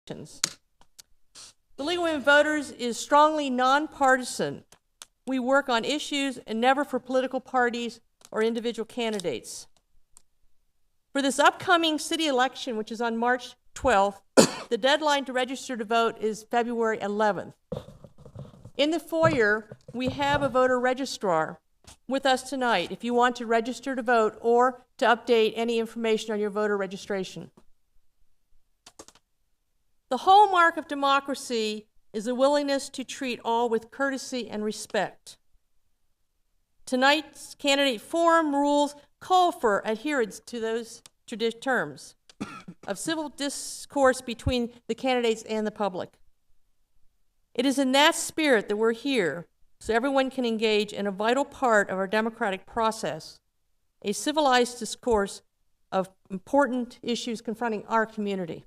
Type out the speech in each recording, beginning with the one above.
elections. The League of Women Voters is strongly nonpartisan. We work on issues and never for political parties or individual candidates. For this upcoming city election, which is on March 12th, the deadline to register to vote is February 11th. In the foyer, we have a voter registrar with us tonight if you want to register to vote or to update any information on your voter registration. The hallmark of democracy is a willingness to treat all with courtesy and respect. Tonight's candidate forum rules call for adherence to those terms of civil discourse between the candidates and the public. It is in that spirit that we're here, so everyone can engage in a vital part of our democratic process, a civilized discourse of important issues confronting our community.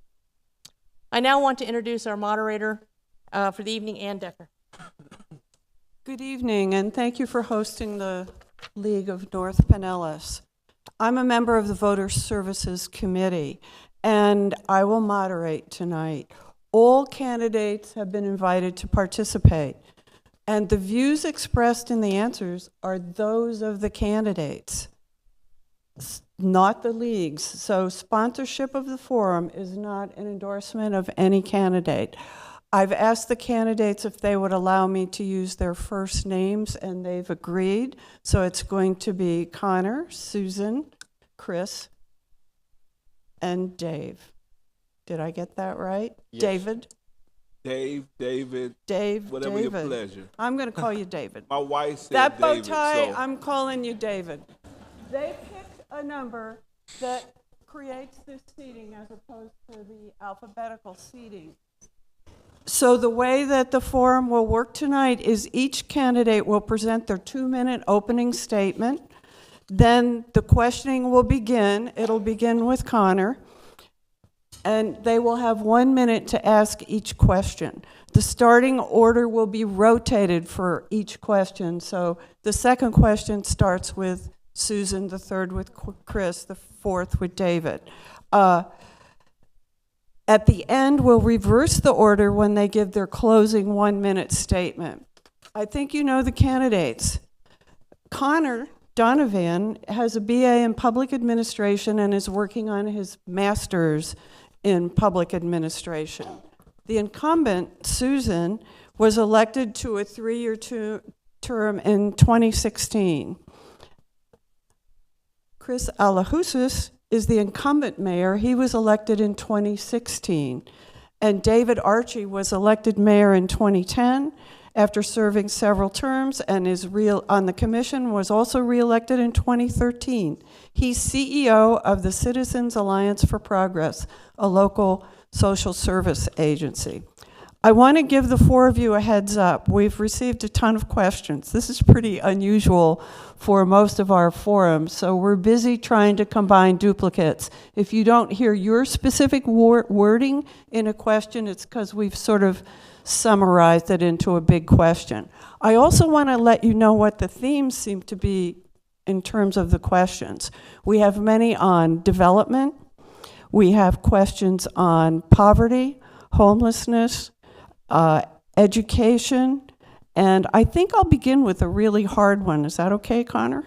I now want to introduce our moderator for the evening, Ann Decker. Good evening, and thank you for hosting the League of North Pinellas. I'm a member of the Voter Services Committee, and I will moderate tonight. All candidates have been invited to participate, and the views expressed in the answers are those of the candidates, not the leagues. So sponsorship of the forum is not an endorsement of any candidate. I've asked the candidates if they would allow me to use their first names, and they've agreed. So it's going to be Connor, Susan, Chris, and Dave. Did I get that right? Yes. David? David. Whatever David. your pleasure. I'm going to call you David. My wife said that bow David, tie, so. I'm calling you David. They picked a number that creates this seating as opposed to the alphabetical seating. So the way that the forum will work tonight is each candidate will present their 2-minute opening statement. Then the questioning will begin. It'll begin with Connor. And they will have 1 minute to ask each question. The starting order will be rotated for each question. So the second question starts with Susan, the third with Chris, the fourth with David. At the end, we'll reverse the order when they give their closing 1-minute statement. I think you know the candidates. Connor Donovan has a BA in public administration and is working on his master's in public administration. The incumbent, Susan, was elected to a 3-year term in 2016. Chris Alahousas is the incumbent mayor. He was elected in 2016. And David Archie was elected mayor in 2010 after serving several terms, and is on the commission, was also reelected in 2013. He's CEO of the Citizens Alliance for Progress, a local social service agency. I want to give the four of you a heads up. We've received a ton of questions. This is pretty unusual for most of our forums, so we're busy trying to combine duplicates. If you don't hear your specific wording in a question, it's because we've sort of summarized it into a big question. I also want to let you know what the themes seem to be in terms of the questions. We have many on development. We have questions on poverty, homelessness, education, and I think I'll begin with a really hard one. Is that okay, Connor?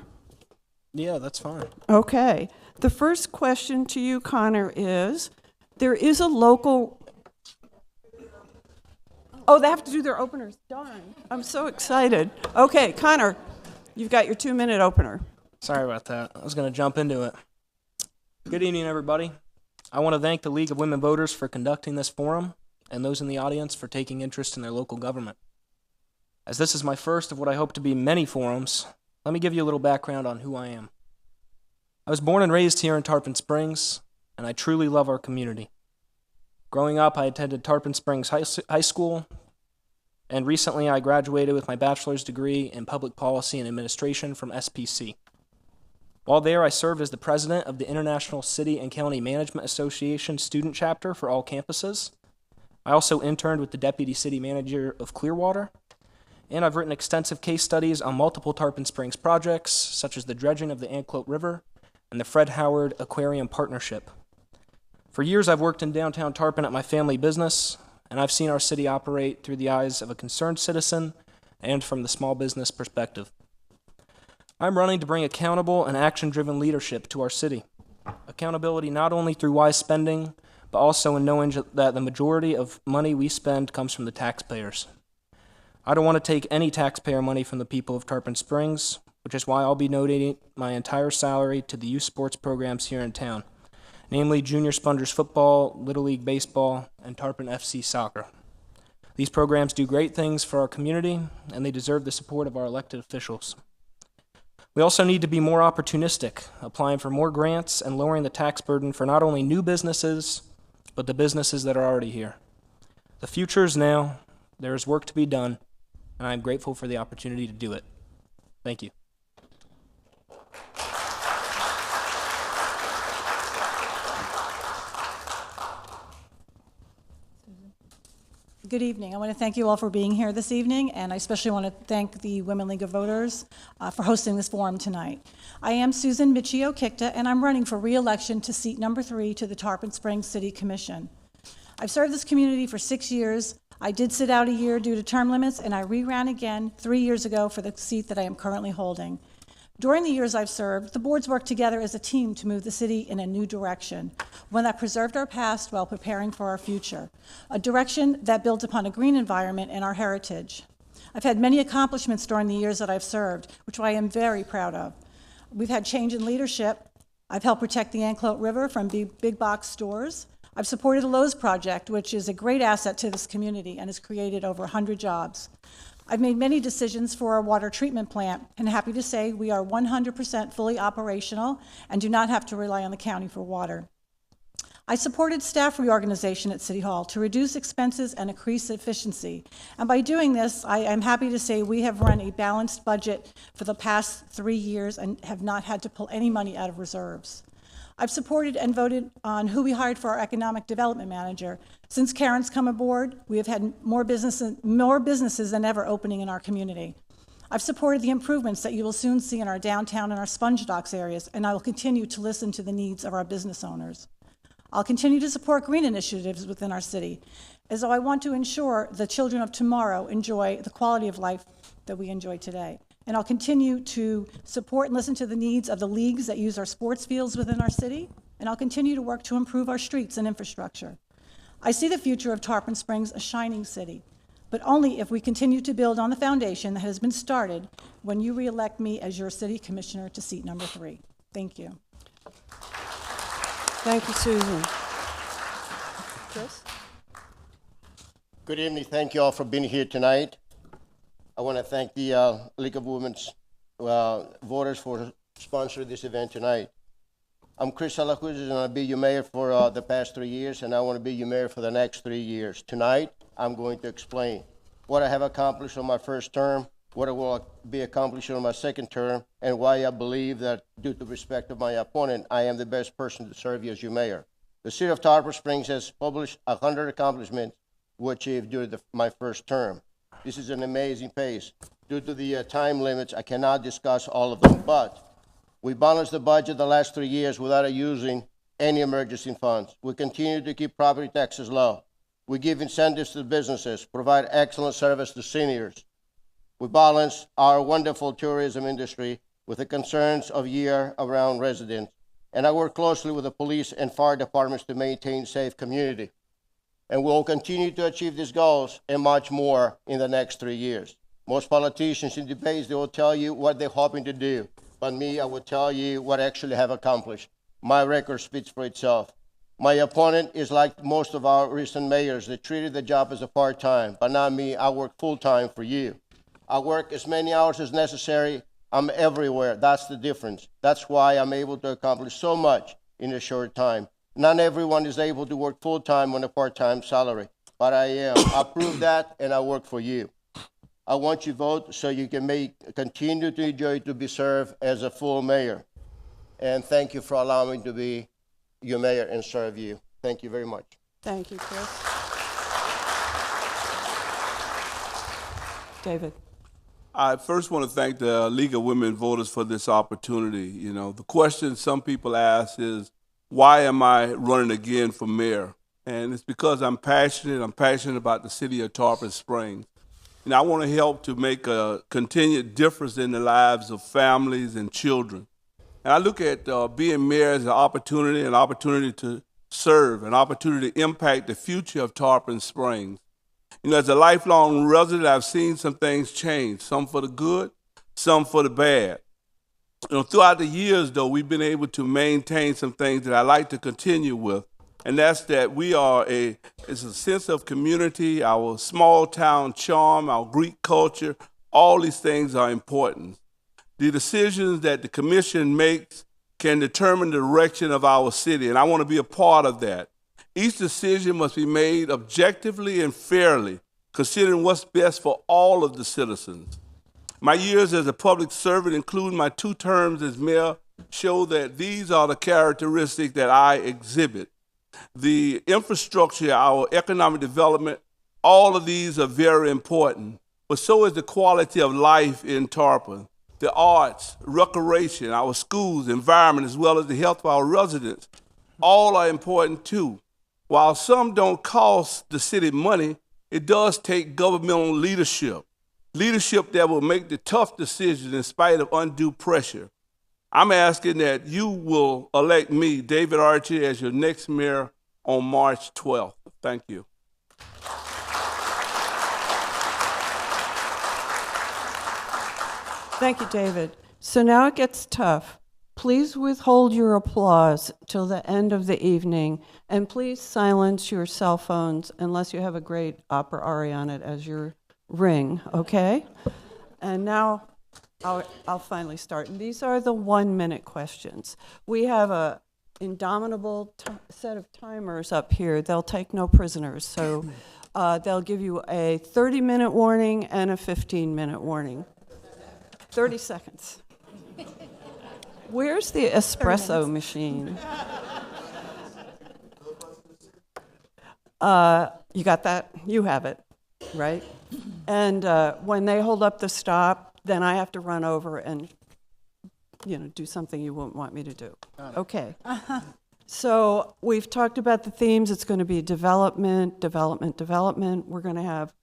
Yeah, that's fine. Okay. The first question to you, Connor, is, there is a local... Oh, they have to do their openers. Darn. I'm so excited. Okay, Connor, you've got your 2-minute opener. Sorry about that. I was going to jump into it. Good evening, everybody. I want to thank the League of Women Voters for conducting this forum, and those in the audience for taking interest in their local government. As this is my first of what I hope to be many forums, let me give you a little background on who I am. I was born and raised here in Tarpon Springs, and I truly love our community. Growing up, I attended Tarpon Springs High School, and recently I graduated with my bachelor's degree in Public Policy and Administration from SPC. While there, I served as the president of the International City and County Management Association student chapter for all campuses. I also interned with the deputy city manager of Clearwater, and I've written extensive case studies on multiple Tarpon Springs projects, such as the dredging of the Anclote River and the Fred Howard Aquarium Partnership. For years, I've worked in downtown Tarpon at my family business, and I've seen our city operate through the eyes of a concerned citizen and from the small business perspective. I'm running to bring accountable and action-driven leadership to our city. Accountability not only through wise spending, but also in knowing that the majority of money we spend comes from the taxpayers. I don't want to take any taxpayer money from the people of Tarpon Springs, which is why I'll be donating my entire salary to the youth sports programs here in town, namely Junior Spongers football, Little League baseball, and Tarpon FC soccer. These programs do great things for our community, and they deserve the support of our elected officials. We also need to be more opportunistic, applying for more grants and lowering the tax burden for not only new businesses, but the businesses that are already here. The future is now. There is work to be done, and I am grateful for the opportunity to do it. Thank you. Good evening. I want to thank you all for being here this evening, and I especially want to thank the Women League of Voters for hosting this forum tonight. I am Susan Michio-Kikta, and I'm running for re-election to seat number 3 to the Tarpon Springs City Commission. I've served this community for 6 years. I did sit out a year due to term limits, and I re-ran again 3 years ago for the seat that I am currently holding. During the years I've served, the boards worked together as a team to move the city in a new direction, one that preserved our past while preparing for our future, a direction that built upon a green environment and our heritage. I've had many accomplishments during the years that I've served, which I am very proud of. We've had change in leadership. I've helped protect the Anclote River from big box stores. I've supported the Lowe's project, which is a great asset to this community and has created over 100 jobs. I've made many decisions for our water treatment plant, and happy to say we are 100% fully operational and do not have to rely on the county for water. I supported staff reorganization at City Hall to reduce expenses and increase efficiency. And by doing this, I am happy to say we have run a balanced budget for the past 3 years and have not had to pull any money out of reserves. I've supported and voted on who we hired for our economic development manager. Since Karen's come aboard, we have had more businesses than ever opening in our community. I've supported the improvements that you will soon see in our downtown and our sponge docks areas, and I will continue to listen to the needs of our business owners. I'll continue to support green initiatives within our city, as though I want to ensure the children of tomorrow enjoy the quality of life that we enjoy today. And I'll continue to support and listen to the needs of the leagues that use our sports fields within our city, and I'll continue to work to improve our streets and infrastructure. I see the future of Tarpon Springs a shining city, but only if we continue to build on the foundation that has been started when you re-elect me as your city commissioner to seat number 3. Thank you. Thank you, Susan. Chris? Good evening. Thank you all for being here tonight. I want to thank the League of Women's Voters for sponsoring this event tonight. I'm Chris Salacruz, and I'll be your mayor for the past 3 years, and I want to be your mayor for the next 3 years. Tonight, I'm going to explain what I have accomplished on my first term, what I will be accomplishing on my second term, and why I believe that, due to respect of my opponent, I am the best person to serve you as your mayor. The city of Tarpon Springs has published 100 accomplishments we achieved during my first term. This is an amazing pace. Due to the time limits, I cannot discuss all of them, but we balanced the budget the last 3 years without using any emergency funds. We continue to keep property taxes low. We give incentives to businesses, provide excellent service to seniors. We balance our wonderful tourism industry with the concerns of year-round residents. And I work closely with the police and fire departments to maintain safe community. And we'll continue to achieve these goals and much more in the next 3 years. Most politicians in debates, they will tell you what they're hoping to do. But me, I will tell you what I actually have accomplished. My record speaks for itself. My opponent is like most of our recent mayors. They treated the job as a part-time, but not me. I work full-time for you. I work as many hours as necessary. I'm everywhere. That's the difference. That's why I'm able to accomplish so much in a short time. Not everyone is able to work full-time on a part-time salary, but I am. I prove that, and I work for you. I want you to vote so you can continue to enjoy to be served as a full mayor. And thank you for allowing me to be your mayor and serve you. Thank you very much. Thank you, Chris. David. I first want to thank the League of Women Voters for this opportunity. You know, the question some people ask is, why am I running again for mayor? And it's because I'm passionate. I'm passionate about the city of Tarpon Springs. And I want to help to make a continued difference in the lives of families and children. And I look at being mayor as an opportunity to serve, an opportunity to impact the future of Tarpon Springs. You know, as a lifelong resident, I've seen some things change, some for the good, some for the bad. You know, throughout the years, though, we've been able to maintain some things that I like to continue with, and that's that it's a sense of community, our small town charm, our Greek culture, all these things are important. The decisions that the commission makes can determine the direction of our city, and I want to be a part of that. Each decision must be made objectively and fairly, considering what's best for all of the citizens. My years as a public servant, including my 2 terms as mayor, show that these are the characteristics that I exhibit. The infrastructure, our economic development, all of these are very important, but so is the quality of life in Tarpon. The arts, recreation, our schools, environment, as well as the health of our residents, all are important too. While some don't cost the city money, it does take governmental leadership that will make the tough decisions in spite of undue pressure. I'm asking that you will elect me, David Archie, as your next mayor on March 12th. Thank you. Thank you, David. So now it gets tough. Please withhold your applause till the end of the evening, and please silence your cell phones unless you have a great opera aria on it as your ring, okay? And now I'll finally start. And these are the 1-minute questions. We have a indomitable set of timers up here. They'll take no prisoners, so they'll give you a 30-minute warning and a 15-minute warning. 30 seconds. Where's the espresso machine? You got that? You have it, right? And when they hold up the stop, then I have to run over and, do something you wouldn't want me to do. Okay. So we've talked about the themes. It's going to be development. We're going to have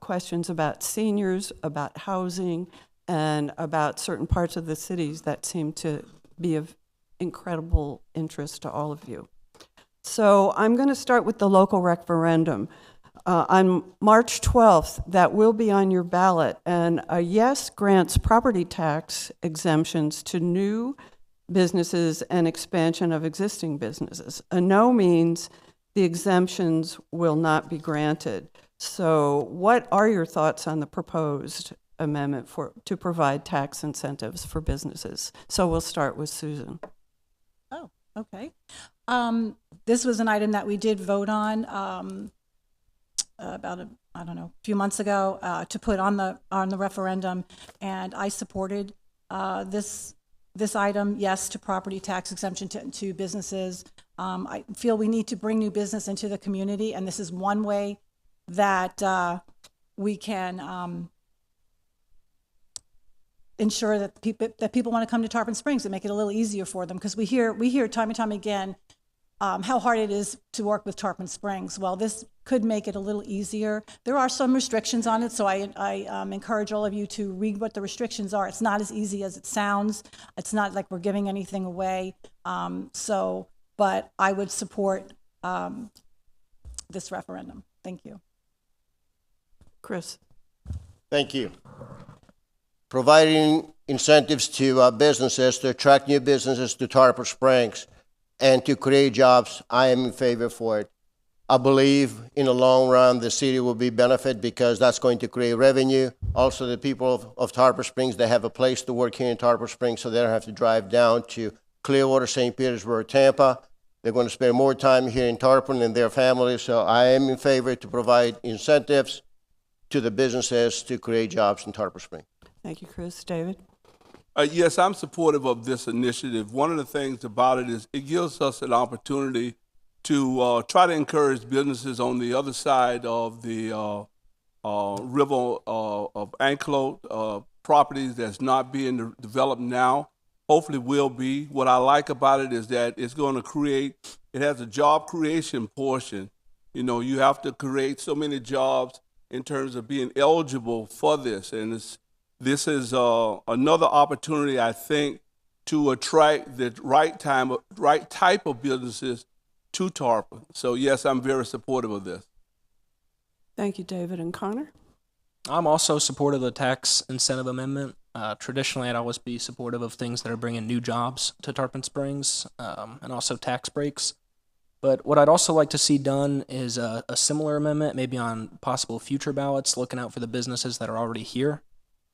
questions about seniors, about housing, and about certain parts of the cities that seem to be of incredible interest to all of you. So I'm going to start with the local referendum. On March 12th, that will be on your ballot, and a yes grants property tax exemptions to new businesses and expansion of existing businesses. A no means the exemptions will not be granted. So what are your thoughts on the proposed amendment to provide tax incentives for businesses? So we'll start with Susan. Oh, okay. This was an item that we did vote on about a few months ago to put on the referendum, and I supported this item, yes, to property tax exemption to businesses. I feel we need to bring new business into the community, and this is one way that we can ensure that people want to come to Tarpon Springs and make it a little easier for them, because we hear time and time again how hard it is to work with Tarpon Springs. Well, this could make it a little easier. There are some restrictions on it, so I encourage all of you to read what the restrictions are. It's not as easy as it sounds. It's not like we're giving anything away. But I would support this referendum. Thank you. Chris. Thank you. Providing incentives to businesses to attract new businesses to Tarpon Springs and to create jobs, I am in favor for it. I believe in the long run the city will be benefit because that's going to create revenue. Also, the people of Tarpon Springs, they have a place to work here in Tarpon Springs, so they don't have to drive down to Clearwater, St. Petersburg, Tampa. They're going to spend more time here in Tarpon and their families, so I am in favor to provide incentives to the businesses to create jobs in Tarpon Springs. Thank you, Chris. David? Yes, I'm supportive of this initiative. One of the things about it is it gives us an opportunity to try to encourage businesses on the other side of the river of Anclote, properties that's not being developed now. hopefully will be. What I like about it is that it's going to create, it has a job creation portion. You know, you have to create so many jobs in terms of being eligible for this. And this is another opportunity, I think, to attract the right type of businesses to Tarpon. So yes, I'm very supportive of this. Thank you, David. And Connor? I'm also supportive of the tax incentive amendment. Traditionally, I'd always be supportive of things that are bringing new jobs to Tarpon Springs, and also tax breaks. But what I'd also like to see done is a similar amendment, maybe on possible future ballots, looking out for the businesses that are already here.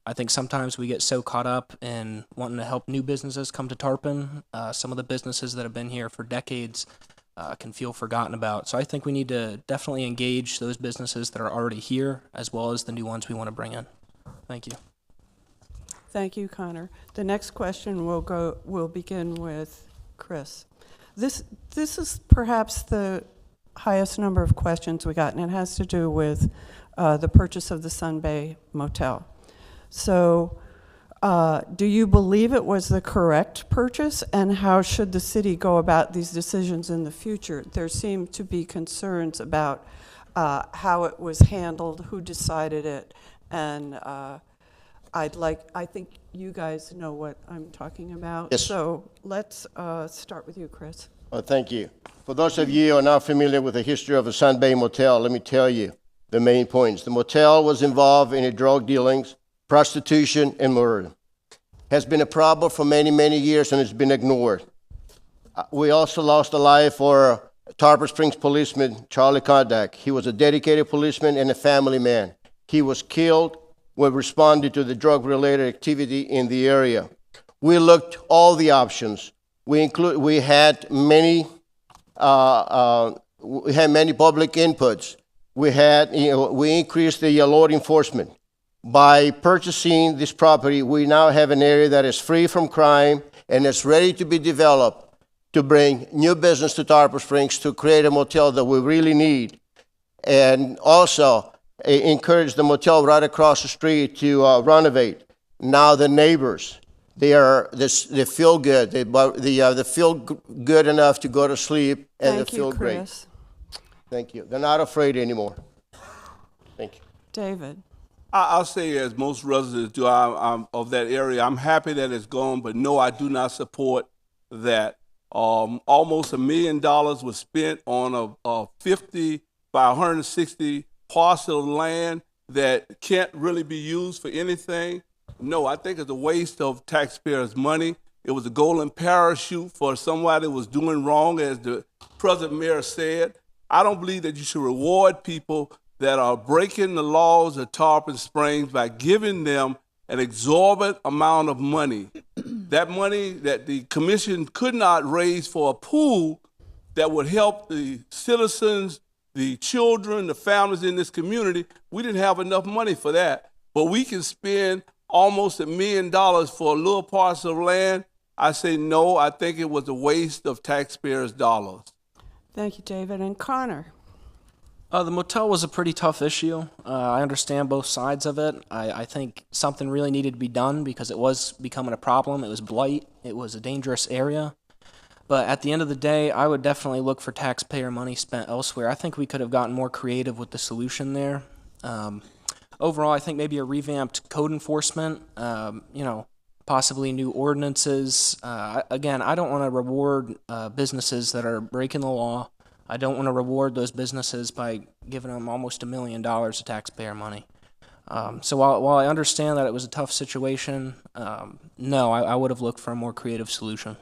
I think sometimes we get so caught up in wanting to help new businesses come to Tarpon. Some of the businesses that have been here for decades can feel forgotten about. So I think we need to definitely engage those businesses that are already here, as well as the new ones we want to bring in. Thank you. Thank you, Connor. The next question will begin with Chris. This is perhaps the highest number of questions we got, and it has to do with the purchase of the Sun Bay Motel. So do you believe it was the correct purchase, and how should the city go about these decisions in the future? There seem to be concerns about how it was handled, who decided it, and I think you guys know what I'm talking about. Yes. So let's start with you, Chris. Well, thank you. For those of you who are not familiar with the history of the Sun Bay Motel, let me tell you the main points. The motel was involved in drug dealings, prostitution, and murder. Has been a problem for many, many years, and it's been ignored. We also lost a life for Tarpon Springs policeman Charlie Kondak. He was a dedicated policeman and a family man. He was killed when responding to the drug-related activity in the area. We looked all the options. We had many public inputs. We increased the law enforcement. By purchasing this property, we now have an area that is free from crime and is ready to be developed to bring new business to Tarpon Springs, to create a motel that we really need, and also encourage the motel right across the street to renovate. Now the neighbors, they feel good. They feel good enough to go to sleep, and they feel great. Chris. Thank you. They're not afraid anymore. Thank you. David. I'll say, as most residents do, I'm of that area, I'm happy that it's gone, but no, I do not support that. Almost $1 million was spent on a 50 by 160 parcel of land that can't really be used for anything. No, I think it's a waste of taxpayers' money. It was a golden parachute for somebody that was doing wrong, as the present mayor said. I don't believe that you should reward people that are breaking the laws of Tarpon Springs by giving them an exorbitant amount of money. That money that the commission could not raise for a pool that would help the citizens, the children, the families in this community. We didn't have enough money for that. But we can spend almost $1 million for a little parcel of land. I say no, I think it was a waste of taxpayers' dollars. Thank you, David. And Connor. The motel was a pretty tough issue. I understand both sides of it. I think something really needed to be done because it was becoming a problem. It was blight. It was a dangerous area. But at the end of the day, I would definitely look for taxpayer money spent elsewhere. I think we could have gotten more creative with the solution there. Overall, I think maybe a revamped code enforcement, possibly new ordinances. Again, I don't want to reward businesses that are breaking the law. I don't want to reward those businesses by giving them almost $1 million of taxpayer money. So while I understand that it was a tough situation, no, I would have looked for a more creative solution.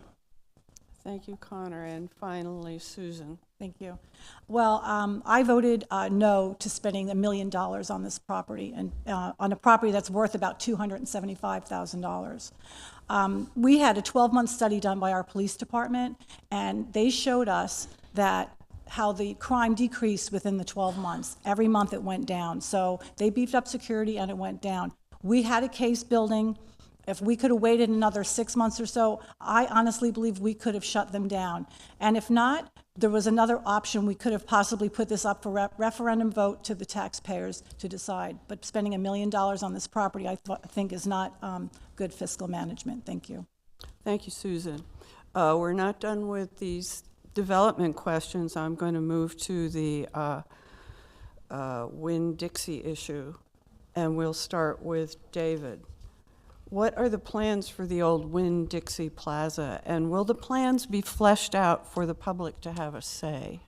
Thank you, Connor. And finally, Susan. Thank you. Well, I voted no to spending $1 million on this property, and on a property that's worth about $275,000. We had a 12-month study done by our police department, and they showed us that how the crime decreased within the 12 months. Every month it went down. So they beefed up security and it went down. We had a case building. If we could have waited another 6 months or so, I honestly believe we could have shut them down. And if not, there was another option. We could have possibly put this up for referendum vote to the taxpayers to decide. But spending $1 million on this property, I think, is not good fiscal management. Thank you. Thank you, Susan. We're not done with these development questions. I'm going to move to the Winn-Dixie issue, and we'll start with David. What are the plans for the old Winn-Dixie Plaza, and will the plans be fleshed out for the public to have a say?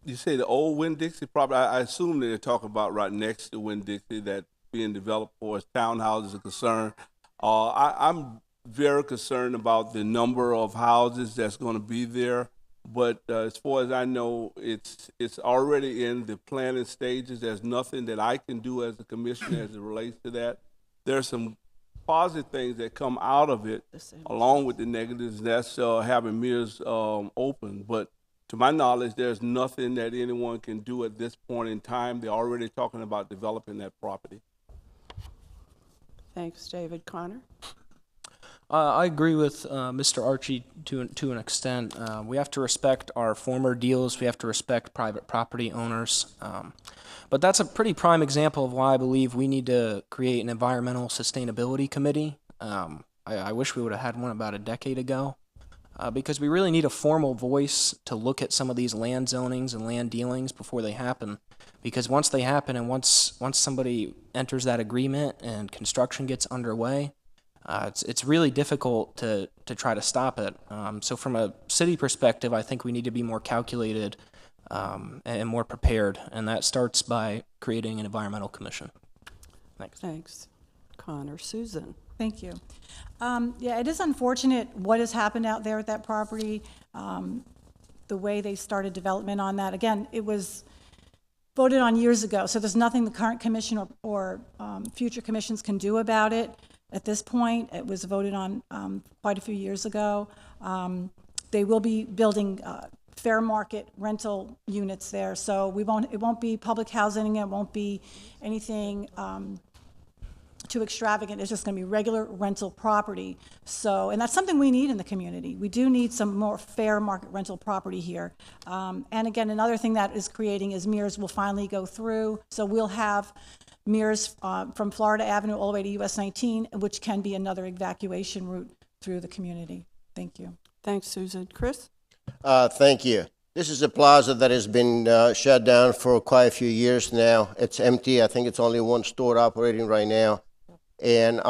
You say the old Winn-Dixie property, I assume that they're talking about right next to Winn-Dixie that being developed for as townhouses are concerned. I'm very concerned about the number of houses that's going to be there, but as far as I know, it's already in the planning stages. There's nothing that I can do as a commissioner as it relates to that. There's some positive things that come out of it, along with the negatives. That's having Mears open, but to my knowledge, there's nothing that anyone can do at this point in time. They're already talking about developing that property. Thanks, David. Connor? I agree with Mr. Archie to an extent. We have to respect our former deals. We have to respect private property owners. But that's a pretty prime example of why I believe we need to create an environmental sustainability committee. I wish we would have had one about a decade ago. Because we really need a formal voice to look at some of these land zonings and land dealings before they happen. Because once they happen and once somebody enters that agreement and construction gets underway, it's really difficult to try to stop it. So from a city perspective, I think we need to be more calculated and more prepared, and that starts by creating an environmental commission. Thanks. Thanks, Connor. Susan? Thank you. Yeah, it is unfortunate what has happened out there at that property, the way they started development on that. Again, it was voted on years ago, so there's nothing the current commission or future commissions can do about it at this point. It was voted on quite a few years ago. They will be building fair market rental units there, so it won't be public housing, it won't be anything too extravagant. It's just going to be regular rental property. So, and that's something we need in the community. We do need some more fair market rental property here. And again, another thing that is creating is Mears will finally go through. So we'll have Mears from Florida Avenue all the way to US 19, which can be another evacuation route through the community. Thank you. Thanks, Susan. Chris? Thank you. This is a plaza that has been shut down for quite a few years now. It's empty. I think it's only one store operating right now. And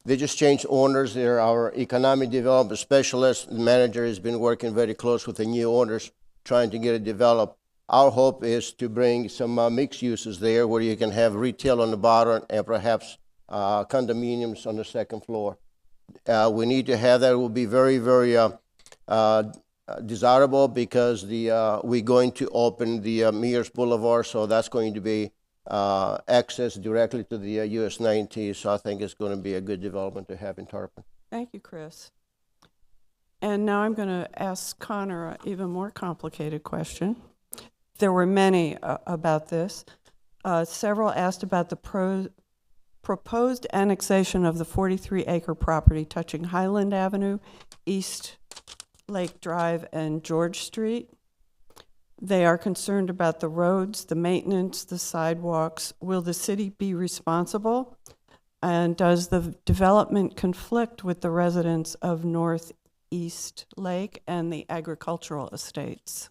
they just changed owners. They're our economic development specialist. The manager has been working very close with the new owners, trying to get it developed. Our hope is to bring some mixed uses there where you can have retail on the bottom and perhaps condominiums on the second floor. We need to have that. It will be very, very desirable because we're going to open the Mears Boulevard, so that's going to be access directly to the US 90, so I think it's going to be a good development to have in Tarpon. Thank you, Chris. And now I'm going to ask Connor an even more complicated question. There were many about this. Several asked about the proposed annexation of the 43-acre property touching Highland Avenue, East Lake Drive, and George Street. They are concerned about the roads, the maintenance, the sidewalks. Will the city be responsible? And does the development conflict with the residents of Northeast Lake and the agricultural estates?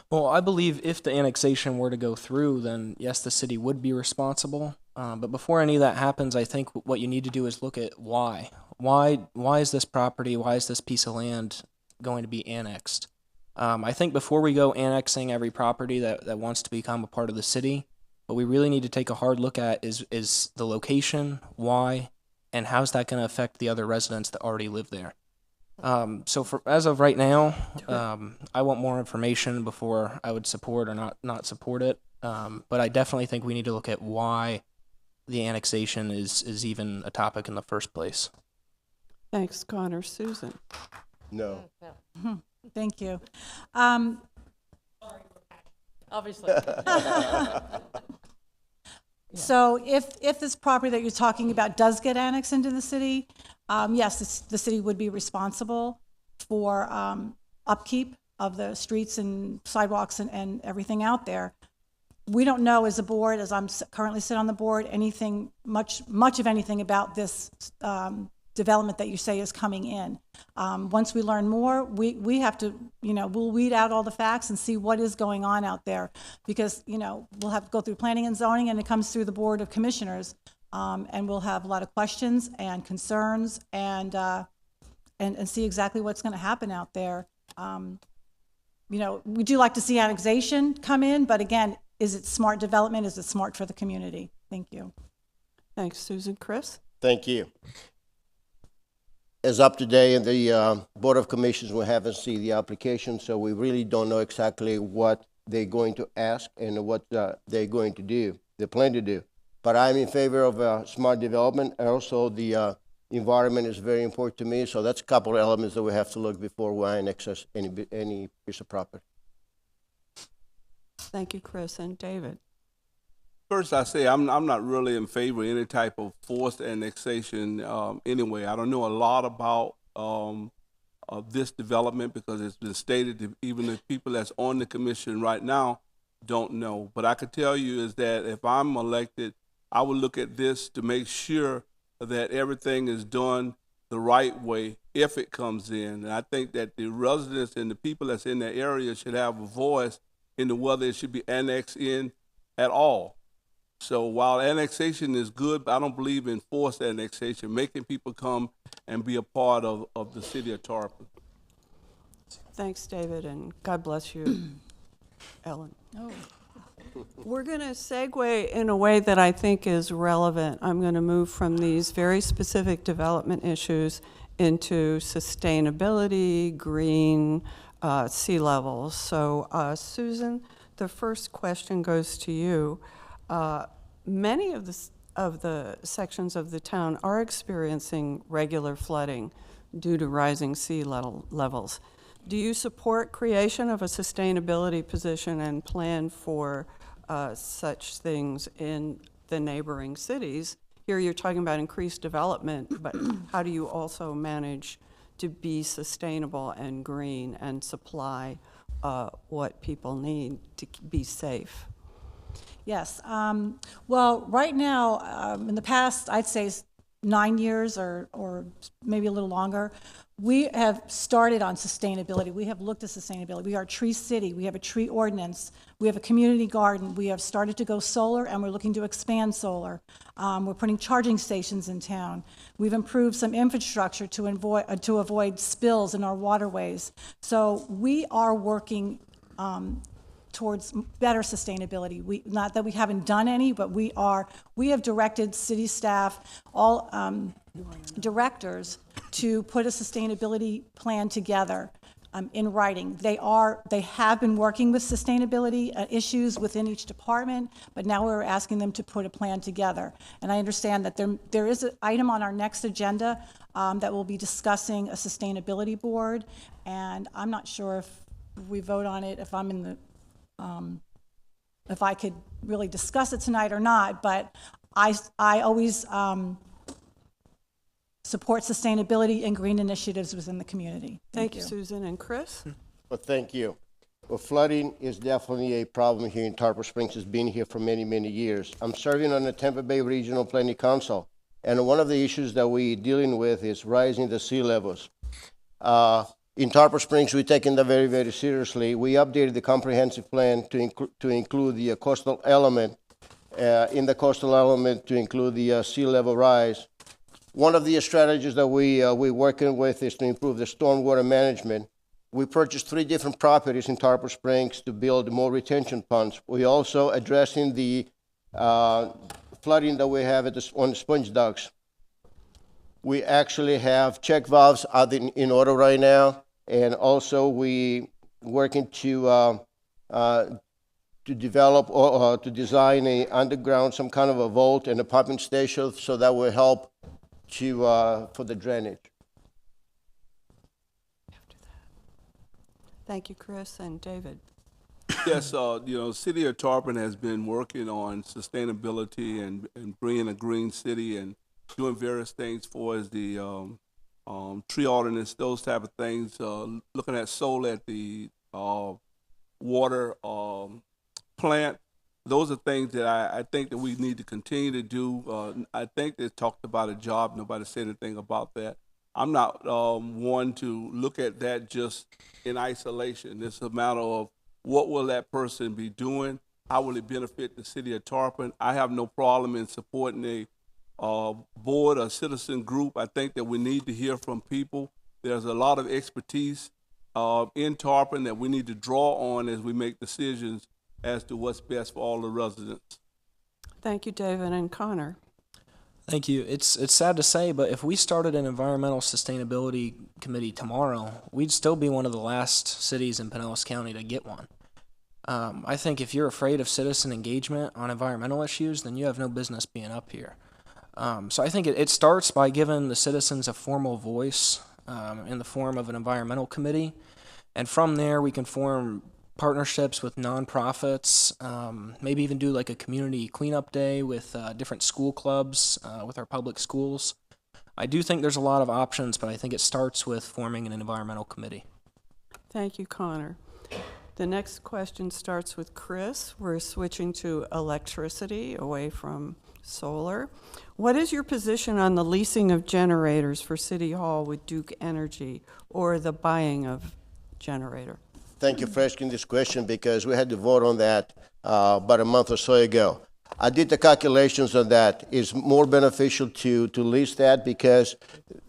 Well, I believe if the annexation were to go through, then yes, the city would be responsible. But before any of that happens, I think what you need to do is look at why. Why is this property, why is this piece of land going to be annexed? I think before we go annexing every property that wants to become a part of the city, what we really need to take a hard look at is the location, why, and how's that going to affect the other residents that already live there. So as of right now, I want more information before I would support or not support it. But I definitely think we need to look at why the annexation is even a topic in the first place. Thanks, Connor. Susan? No. Thank you. Obviously. So if this property that you're talking about does get annexed into the city, yes, the city would be responsible for upkeep of the streets and sidewalks and everything out there. we don't know as a board, as I'm currently sit on the board, anything, much of anything about this development that you say is coming in. Once we learn more, we have to, we'll weed out all the facts and see what is going on out there, because, we'll have to go through planning and zoning, and it comes through the Board of Commissioners, and we'll have a lot of questions and concerns, and see exactly what's going to happen out there. We do like to see annexation come in, but again, is it smart development? Is it smart for the community? Thank you. Thanks, Susan. Chris? Thank you. As up to date, in the Board of Commissioners, we haven't seen the application, so we really don't know exactly what they're going to ask and what they're going to do, they plan to do. But I'm in favor of smart development, and also the environment is very important to me, so that's a couple of elements that we have to look before we annex any piece of property. Thank you, Chris. And David? First, I say I'm not really in favor of any type of forced annexation anyway. I don't know a lot about this development because it's been stated that even the people that's on the commission right now don't know. But I could tell you is that if I'm elected, I would look at this to make sure that everything is done the right way if it comes in. And I think that the residents and the people that's in that area should have a voice into whether it should be annexed in at all. So while annexation is good, I don't believe in forced annexation, making people come and be a part of the city of Tarpon. Thanks, David, and God bless you, Ellen. Oh. We're going to segue in a way that I think is relevant. I'm going to move from these very specific development issues into sustainability, green, sea levels. So, Susan, the first question goes to you. Many of the sections of the town are experiencing regular flooding due to rising sea levels. Do you support creation of a sustainability position and plan for such things in the neighboring cities? Here you're talking about increased development, but how do you also manage to be sustainable and green and supply what people need to be safe? Yes. Well, right now, in the past, I'd say 9 years or maybe a little longer, we have started on sustainability. We have looked at sustainability. We are a tree city. We have a tree ordinance. We have a community garden. We have started to go solar, and we're looking to expand solar. We're putting charging stations in town. We've improved some infrastructure to avoid spills in our waterways. So we are working towards better sustainability. Not that we haven't done any, but we have directed city staff, all directors, to put a sustainability plan together in writing. They have been working with sustainability issues within each department, but now we're asking them to put a plan together. And I understand that there is an item on our next agenda that will be discussing a sustainability board, and I'm not sure if we vote on it, if I'm in the if I could really discuss it tonight or not, but I always support sustainability and green initiatives within the community. Thank you, Susan. And Chris? Well, thank you. Well, flooding is definitely a problem here in Tarpon Springs. It's been here for many, many years. I'm serving on the Tampa Bay Regional Planning Council, and one of the issues that we're dealing with is rising the sea levels. In Tarpon Springs, we're taking that very, very seriously. We updated the comprehensive plan to include the coastal element, in the coastal element to include the sea level rise. One of the strategies that we're working with is to improve the stormwater management. We purchased 3 different properties in Tarpon Springs to build more retention ponds. We're also addressing the flooding that we have on the sponge docks. We actually have check valves out in order right now. And also, we working to develop or to design a underground, some kind of a vault and a pumping station, so that will help for the drainage. Thank you, Chris. And David? Yes, City of Tarpon has been working on sustainability and bringing a green city and doing various things for us, the tree ordinance, those type of things, looking at solar at the water plant. those are things that I think that we need to continue to do. I think they talked about a job. Nobody said anything about that. I'm not one to look at that just in isolation. It's a matter of what will that person be doing? How will it benefit the city of Tarpon? I have no problem in supporting a board or citizen group. I think that we need to hear from people. There's a lot of expertise in Tarpon that we need to draw on as we make decisions as to what's best for all the residents. Thank you, David and Connor. Thank you. It's sad to say, but if we started an environmental sustainability committee tomorrow, we'd still be one of the last cities in Pinellas County to get one. I think if you're afraid of citizen engagement on environmental issues, then you have no business being up here. So I think it starts by giving the citizens a formal voice in the form of an environmental committee. And from there, we can form partnerships with nonprofits, maybe even do like a community cleanup day with different school clubs, with our public schools. I do think there's a lot of options, but I think it starts with forming an environmental committee. Thank you, Connor. The next question starts with Chris. We're switching to electricity away from solar. What is your position on the leasing of generators for City Hall with Duke Energy or the buying of generator? Thank you for asking this question because we had to vote on that about a month or so ago. I did the calculations on that. It's more beneficial to lease that because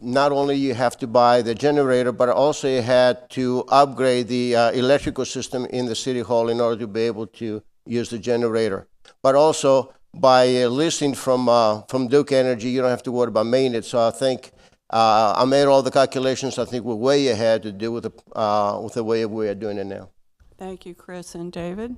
not only you have to buy the generator, but also you had to upgrade the electrical system in the City Hall in order to be able to use the generator. But also by leasing from Duke Energy, you don't have to worry about maintenance. So I think I made all the calculations. I think we're way ahead to do with the way we are doing it now. Thank you, Chris and David.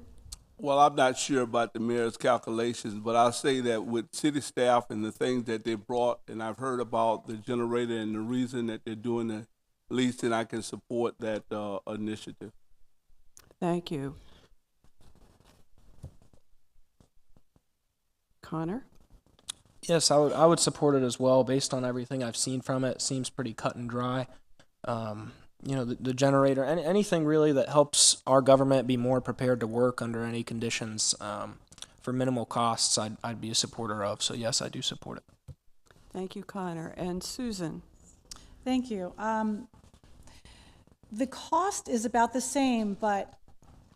Well, I'm not sure about the mayor's calculations, but I'll say that with city staff and the things that they brought, and I've heard about the generator and the reason that they're doing the leasing, I can support that initiative. Thank you. Connor? Yes, I would support it as well. Based on everything I've seen from it, it seems pretty cut and dry. The generator, anything really that helps our government be more prepared to work under any conditions for minimal costs, I'd be a supporter of. So yes, I do support it. Thank you, Connor. And Susan? Thank you. The cost is about the same, but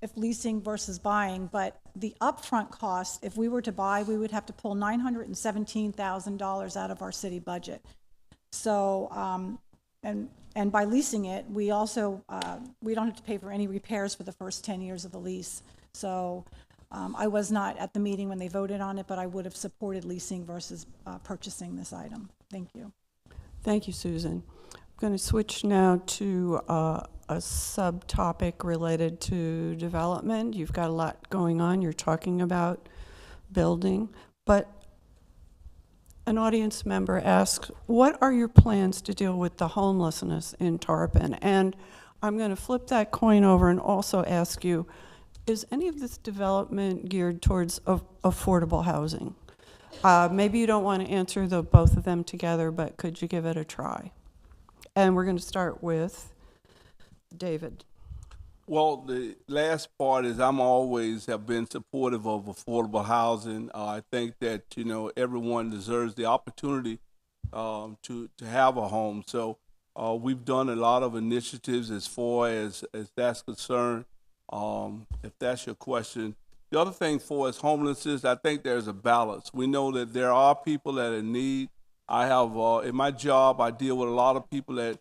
if leasing versus buying, but the upfront cost, if we were to buy, we would have to pull $917,000 out of our city budget. So, and by leasing it, we also, we don't have to pay for any repairs for the first 10 years of the lease. So I was not at the meeting when they voted on it, but I would have supported leasing versus purchasing this item. Thank you. Thank you, Susan. I'm going to switch now to a subtopic related to development. You've got a lot going on. You're talking about building, but an audience member asks, what are your plans to deal with the homelessness in Tarpon? And I'm going to flip that coin over and also ask you, is any of this development geared towards affordable housing? Maybe you don't want to answer both of them together, but could you give it a try? And we're going to start with David. Well, the last part is I'm always have been supportive of affordable housing. I think that, everyone deserves the opportunity to have a home. So we've done a lot of initiatives as far as that's concerned, if that's your question. The other thing for us homelessness, I think there's a balance. We know that there are people that are in need. I have, in my job, I deal with a lot of people that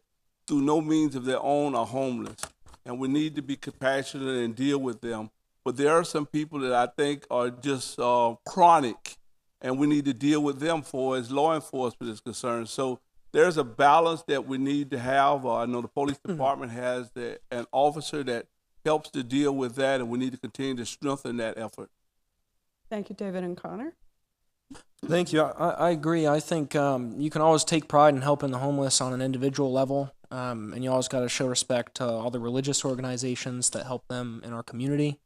through no means of their own are homeless. And we need to be compassionate and deal with them. But there are some people that I think are just chronic, and we need to deal with them for as law enforcement is concerned. So there's a balance that we need to have. I know the police department has an officer that helps to deal with that, and we need to continue to strengthen that effort. Thank you, David and Connor. Thank you. I agree. I think you can always take pride in helping the homeless on an individual level, and you always got to show respect to all the religious organizations that help them in our community.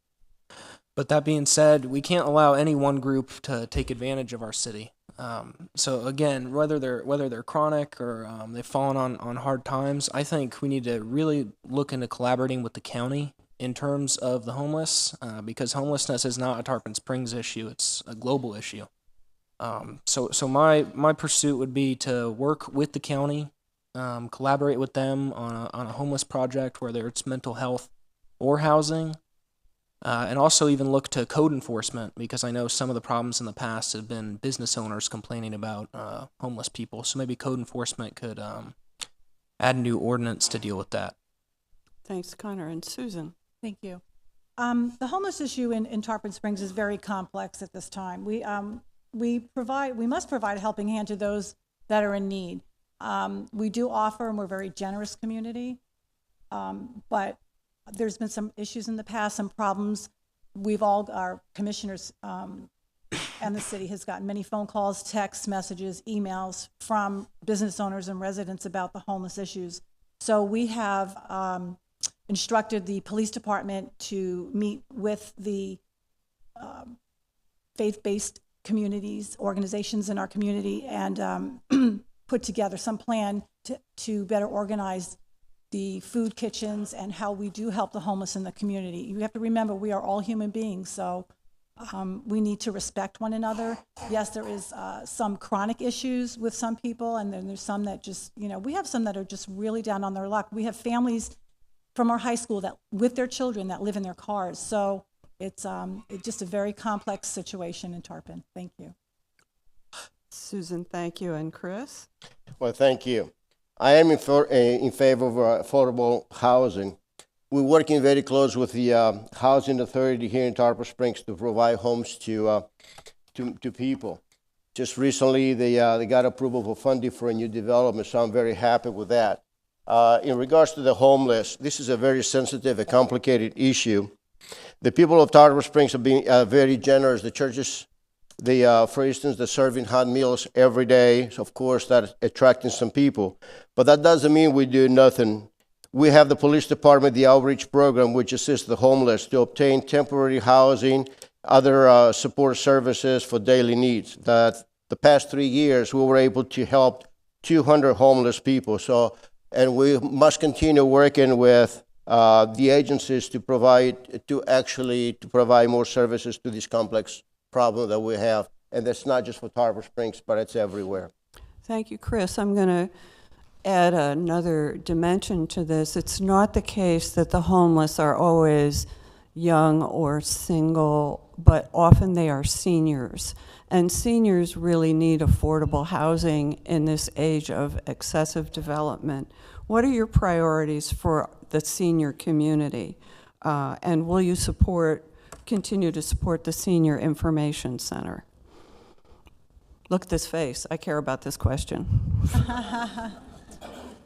But that being said, we can't allow any one group to take advantage of our city. So again, whether they're chronic or they've fallen on hard times, I think we need to really look into collaborating with the county in terms of the homeless, because homelessness is not a Tarpon Springs issue, it's a global issue. So my pursuit would be to work with the county, collaborate with them on a homeless project, whether it's mental health or housing, and also even look to code enforcement, because I know some of the problems in the past have been business owners complaining about homeless people. So maybe code enforcement could add a new ordinance to deal with that. Thanks, Connor. And Susan? Thank you. The homeless issue in Tarpon Springs is very complex at this time. We must provide a helping hand to those that are in need. We do offer, and we're a very generous community, but there's been some issues in the past, some problems. Our commissioners and the city has gotten many phone calls, texts, messages, emails from business owners and residents about the homeless issues. So we have instructed the police department to meet with the faith-based communities, organizations in our community, and put together some plan to better organize the food kitchens and how we do help the homeless in the community. You have to remember, we are all human beings, so we need to respect one another. Yes, there is some chronic issues with some people, and then there's some that just, we have some that are just really down on their luck. We have families from our high school that, with their children, that live in their cars. So it's just a very complex situation in Tarpon. Thank you. Susan, thank you. And Chris? Well, thank you. I am in favor of affordable housing. We're working very close with the Housing Authority here in Tarpon Springs to provide homes to people. Just recently, they got approval for funding for a new development, so I'm very happy with that. In regards to the homeless, this is a very sensitive and complicated issue. The people of Tarpon Springs have been very generous. The churches, for instance, they're serving hot meals every day. So of course, that's attracting some people. But that doesn't mean we do nothing. We have the police department, the outreach program, which assists the homeless to obtain temporary housing, other support services for daily needs. The past 3 years, we were able to help 200 homeless people. And we must continue working with the agencies to provide more services to this complex problem that we have. And that's not just for Tarpon Springs, but it's everywhere. Thank you, Chris. I'm going to add another dimension to this. It's not the case that the homeless are always young or single, but often they are seniors. And seniors really need affordable housing in this age of excessive development. What are your priorities for the senior community? And will you continue to support the Senior Information Center? Look at this face. I care about this question.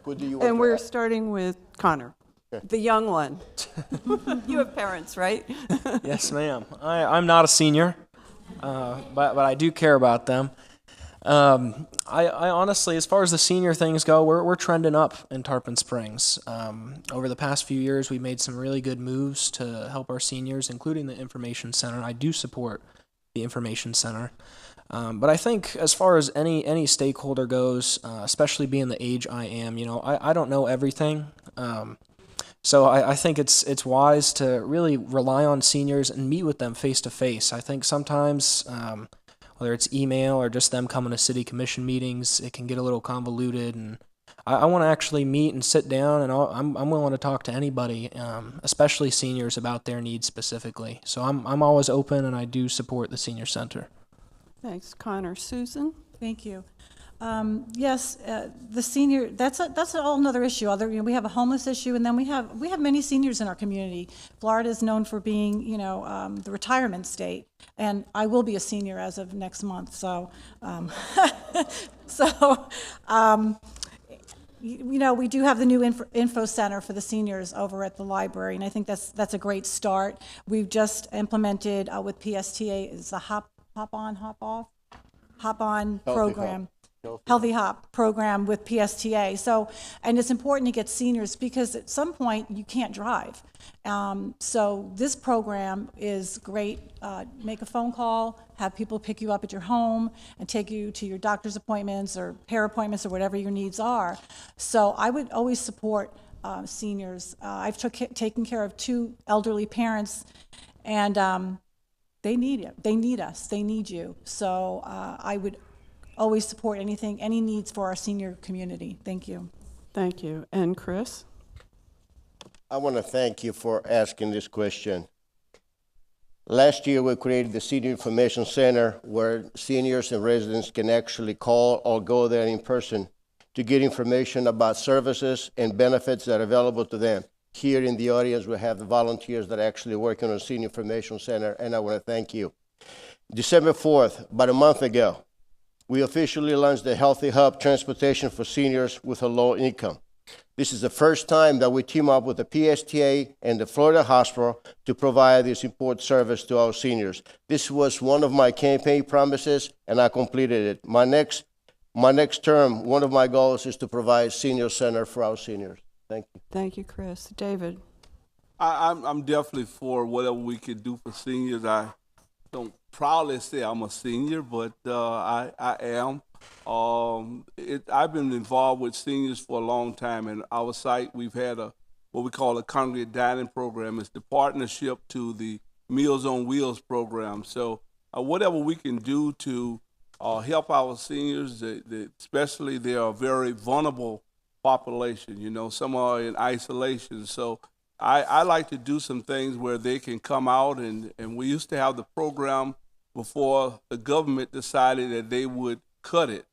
And we're starting with Connor, the young one. You have parents, right? Yes, ma'am. I'm not a senior, but I do care about them. I honestly, as far as the senior things go, we're trending up in Tarpon Springs. Over the past few years, we've made some really good moves to help our seniors, including the Information Center. I do support the Information Center. But I think as far as any stakeholder goes, especially being the age I am, I don't know everything. So I think it's wise to really rely on seniors and meet with them face to face. I think sometimes, whether it's email or just them coming to city commission meetings, it can get a little convoluted. And I want to actually meet and sit down, and I'm willing to talk to anybody, especially seniors, about their needs specifically. So I'm always open, and I do support the senior center. Thanks, Connor. Susan? Thank you. Yes, the senior, that's all another issue. We have a homeless issue, and then we have many seniors in our community. Florida is known for being, the retirement state, and I will be a senior as of next month. So, we do have the new info center for the seniors over at the library, and I think that's a great start. We've just implemented with PSTA is the Hop On program. Healthy Hop program with PSTA. So, and it's important to get seniors because at some point you can't drive. So this program is great. Make a phone call, have people pick you up at your home and take you to your doctor's appointments or hair appointments or whatever your needs are. So I would always support seniors. I've taken care of 2 elderly parents, and they need it. They need us. They need you. So I would always support any needs for our senior community. Thank you. Thank you. And Chris? I want to thank you for asking this question. Last year, we created the Senior Information Center where seniors and residents can actually call or go there in person to get information about services and benefits that are available to them. Here in the audience, we have the volunteers that are actually working on Senior Information Center, and I want to thank you. December 4th, about a month ago, we officially launched the Healthy Hub Transportation for Seniors with a Low Income. This is the first time that we team up with the PSTA and the Florida Hospital to provide this important service to our seniors. This was one of my campaign promises, and I completed it. My next term, one of my goals is to provide senior center for our seniors. Thank you. Thank you, Chris. David? I'm definitely for whatever we can do for seniors. I don't proudly say I'm a senior, but I am. I've been involved with seniors for a long time. In our site, we've had what we call a congregate dining program. It's the partnership to the Meals on Wheels program. So whatever we can do to help our seniors, especially they are a very vulnerable population. You know, some are in isolation. So I like to do some things where they can come out, and we used to have the program before the government decided that they would cut it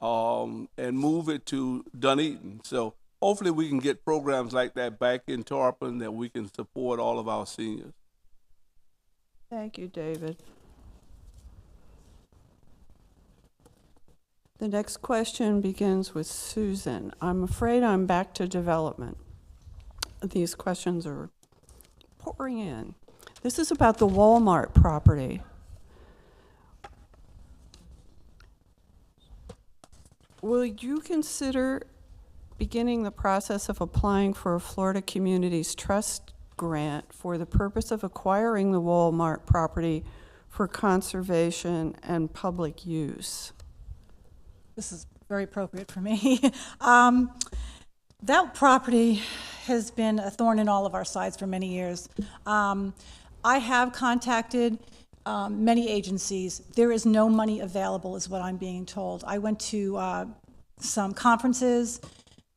and move it to Dunedin. So hopefully we can get programs like that back in Tarpon that we can support all of our seniors. Thank you, David. The next question begins with Susan. I'm afraid I'm back to development. These questions are pouring in. This is about the Walmart property. Will you consider beginning the process of applying for a Florida Communities Trust grant for the purpose of acquiring the Walmart property for conservation and public use? This is very appropriate for me. That property has been a thorn in all of our sides for many years. I have contacted many agencies. There is no money available, is what I'm being told. I went to some conferences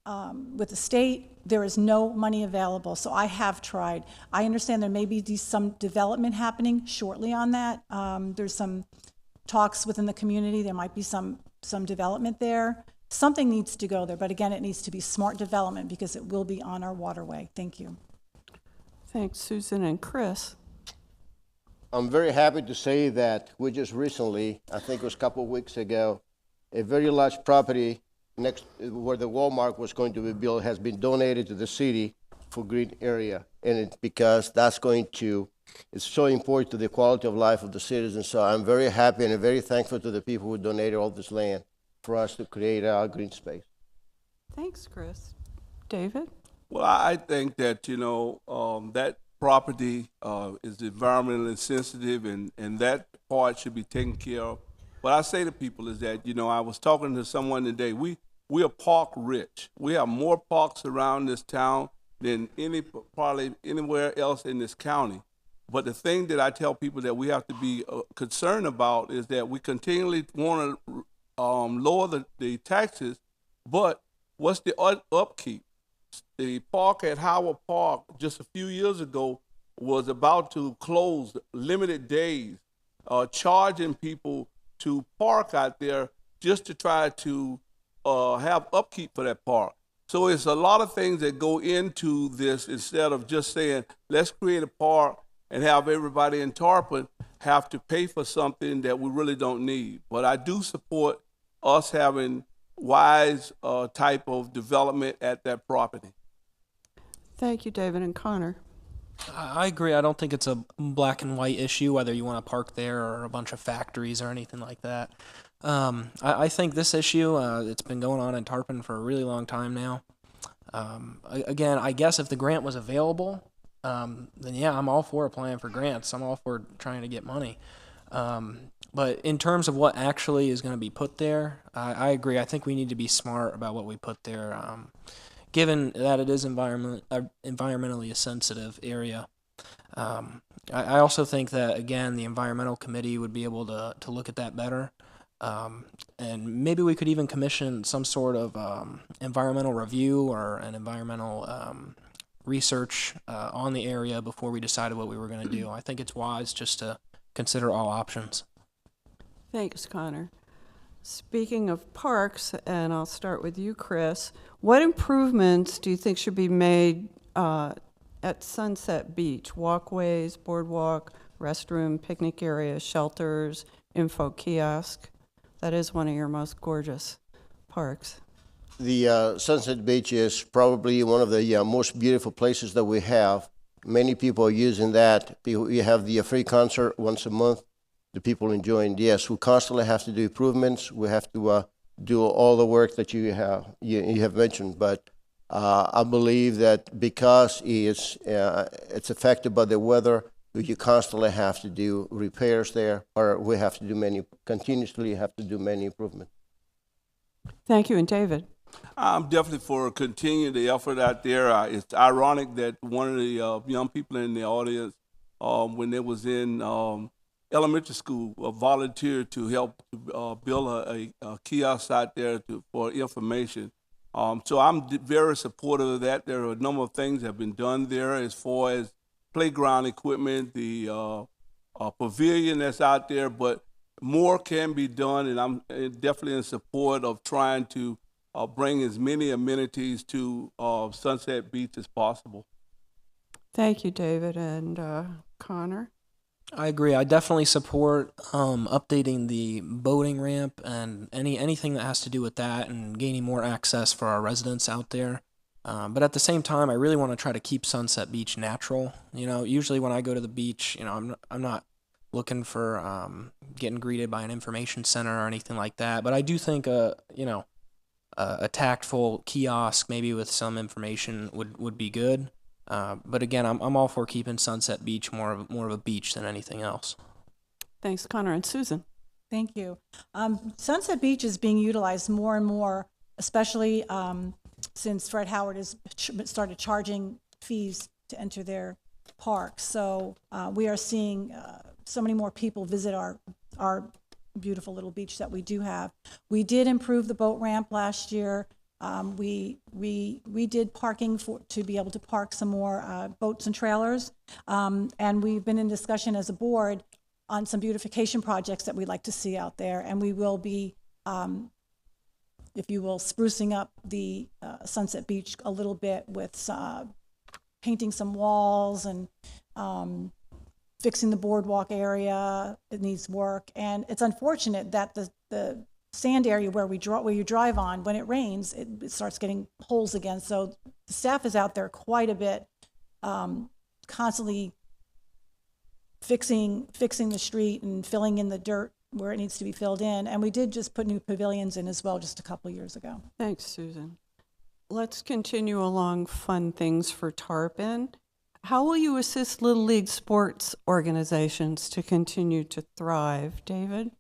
with the state. There is no money available, so I have tried. I understand there may be some development happening shortly on that. There's some talks within the community. There might be some development there. Something needs to go there, but again, it needs to be smart development because it will be on our waterway. Thank you. Thanks, Susan. And Chris? I'm very happy to say that we just recently, I think it was a couple of weeks ago, a very large property next where the Walmart was going to be built has been donated to the city for green area. And it's because it's so important to the quality of life of the citizens. So I'm very happy and very thankful to the people who donated all this land for us to create our green space. Thanks, Chris. David? Well, I think that, that property is environmentally sensitive, and that part should be taken care of. What I say to people is that, I was talking to someone today. We are park rich. We have more parks around this town than probably anywhere else in this county. But the thing that I tell people that we have to be concerned about is that we continually want to lower the taxes, but what's the upkeep? The park at Howard Park just a few years ago was about to close limited days, charging people to park out there just to try to have upkeep for that park. So it's a lot of things that go into this instead of just saying, let's create a park and have everybody in Tarpon have to pay for something that we really don't need. But I do support us having wise type of development at that property. Thank you, David. And Connor? I agree. I don't think it's a black and white issue, whether you want to park there or a bunch of factories or anything like that. I think this issue, it's been going on in Tarpon for a really long time now. Again, I guess if the grant was available, then yeah, I'm all for applying for grants. I'm all for trying to get money. But in terms of what actually is going to be put there, I agree. I think we need to be smart about what we put there. given that it is environmentally a sensitive area. I also think that, again, the environmental committee would be able to look at that better. And maybe we could even commission some sort of environmental review or an environmental research on the area before we decided what we were going to do. I think it's wise just to consider all options. Thanks, Connor. Speaking of parks, and I'll start with you, Chris, what improvements do you think should be made at Sunset Beach? Walkways, boardwalk, restroom, picnic area, shelters, info kiosk? That is one of your most gorgeous parks. The Sunset Beach is probably one of the most beautiful places that we have. Many people are using that. We have the free concert once a month. The people enjoying. Yes, we constantly have to do improvements. We have to do all the work that you have mentioned. But I believe that because it's affected by the weather, you constantly have to do repairs there, or we have to do continuously have to do many improvements. Thank you, and David. I'm definitely for continuing the effort out there. It's ironic that one of the young people in the audience, when they was in elementary school, volunteered to help build a kiosk out there for information. So I'm very supportive of that. There are a number of things that have been done there as far as playground equipment, the pavilion that's out there, but more can be done, and I'm definitely in support of trying to bring as many amenities to Sunset Beach as possible. Thank you, David, and Connor. I agree. I definitely support updating the boating ramp and anything that has to do with that and gaining more access for our residents out there. But at the same time, I really want to try to keep Sunset Beach natural. You know, usually when I go to the beach, you know, I'm not looking for getting greeted by an information center or anything like that. But I do think a tactful kiosk, maybe with some information, would be good. But again, I'm all for keeping Sunset Beach more of a beach than anything else. Thanks, Connor. And Susan. Thank you. Sunset Beach is being utilized more and more, especially since Fred Howard has started charging fees to enter their park. So we are seeing so many more people visit our beautiful little beach that we do have. We did improve the boat ramp last year. We did parking to be able to park some more boats and trailers, and we've been in discussion as a board on some beautification projects that we'd like to see out there, and we will be, if you will, sprucing up the Sunset Beach a little bit with painting some walls and fixing the boardwalk area. It needs work, and it's unfortunate that the sand area where you drive on, when it rains, it starts getting holes again. So the staff is out there quite a bit, constantly fixing the street and filling in the dirt where it needs to be filled in. And we did just put new pavilions in as well just a couple years ago. Thanks, Susan. Let's continue along fun things for Tarpon. How will you assist Little League sports organizations to continue to thrive, David?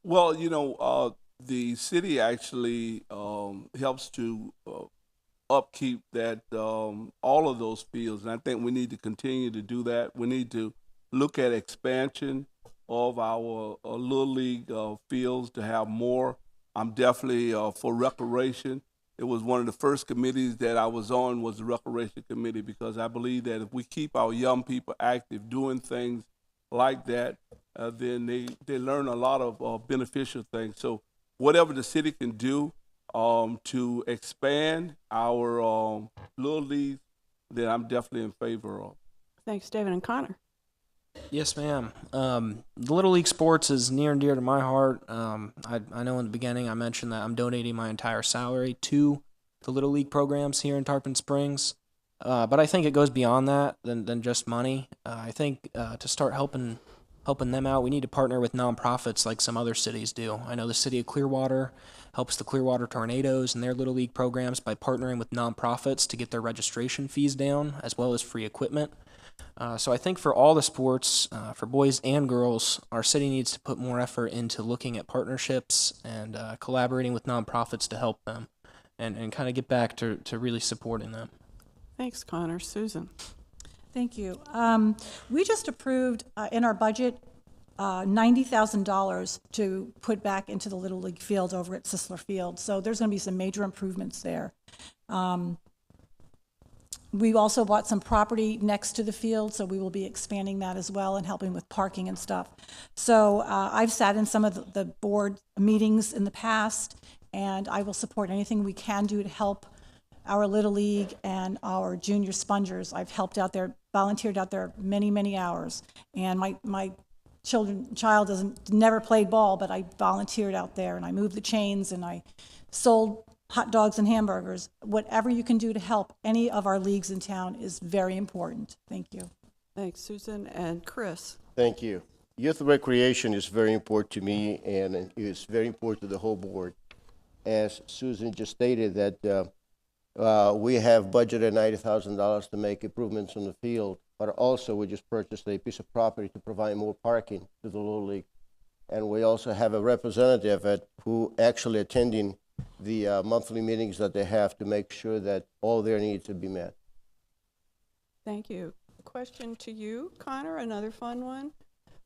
Well, you know, the city actually helps to upkeep that all of those fields, and I think we need to continue to do that. We need to look at expansion of our Little League fields to have more. I'm definitely for recreation. It was one of the first committees that I was on, was the Recreation Committee, because I believe that if we keep our young people active doing things like that, then they learn a lot of beneficial things. So whatever the city can do to expand our Little League, then I'm definitely in favor of. Thanks, David. And Connor. Yes, ma'am. The Little League sports is near and dear to my heart. I know in the beginning I mentioned that I'm donating my entire salary to the Little League programs here in Tarpon Springs. But I think it goes beyond that than just money. I think to start helping them out, we need to partner with nonprofits like some other cities do. I know the city of Clearwater helps the Clearwater Tornadoes and their Little League programs by partnering with nonprofits to get their registration fees down, as well as free equipment. So I think for all the sports, for boys and girls, our city needs to put more effort into looking at partnerships and collaborating with nonprofits to help them. and kind of get back to really supporting them. Thanks, Connor. Susan? Thank you. We just approved in our budget $90,000 to put back into the Little League field over at Sisler Field. So there's going to be some major improvements there. We also bought some property next to the field, so we will be expanding that as well and helping with parking and stuff. So I've sat in some of the board meetings in the past, and I will support anything we can do to help our Little League and our junior spongers. I've helped out there, volunteered out there many, many hours. And my child never played ball, but I volunteered out there, and I moved the chains, and I sold hot dogs and hamburgers. Whatever you can do to help any of our leagues in town is very important. Thank you. Thanks, Susan. And Chris? Thank you. Youth recreation is very important to me, and it's very important to the whole board. As Susan just stated, that we have budgeted $90,000 to make improvements on the field, but also we just purchased a piece of property to provide more parking to the Little League. And we also have a representative who actually attending the monthly meetings that they have to make sure that all their needs will be met. Thank you. Question to you, Connor, another fun one.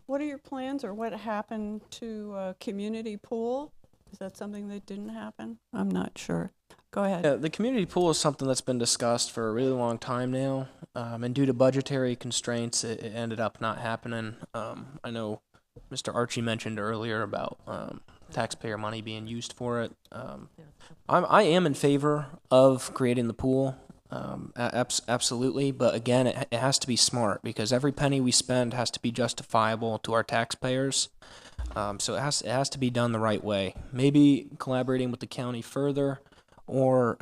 What are your plans, or what happened to community pool? Is that something that didn't happen? I'm not sure. Go ahead. Yeah, the community pool is something that's been discussed for a really long time now, and due to budgetary constraints, it ended up not happening. I know Mr. Archie mentioned earlier about taxpayer money being used for it. I am in favor of creating the pool, absolutely, but again, it has to be smart, because every penny we spend has to be justifiable to our taxpayers. So it has to be done the right way. Maybe collaborating with the county further, or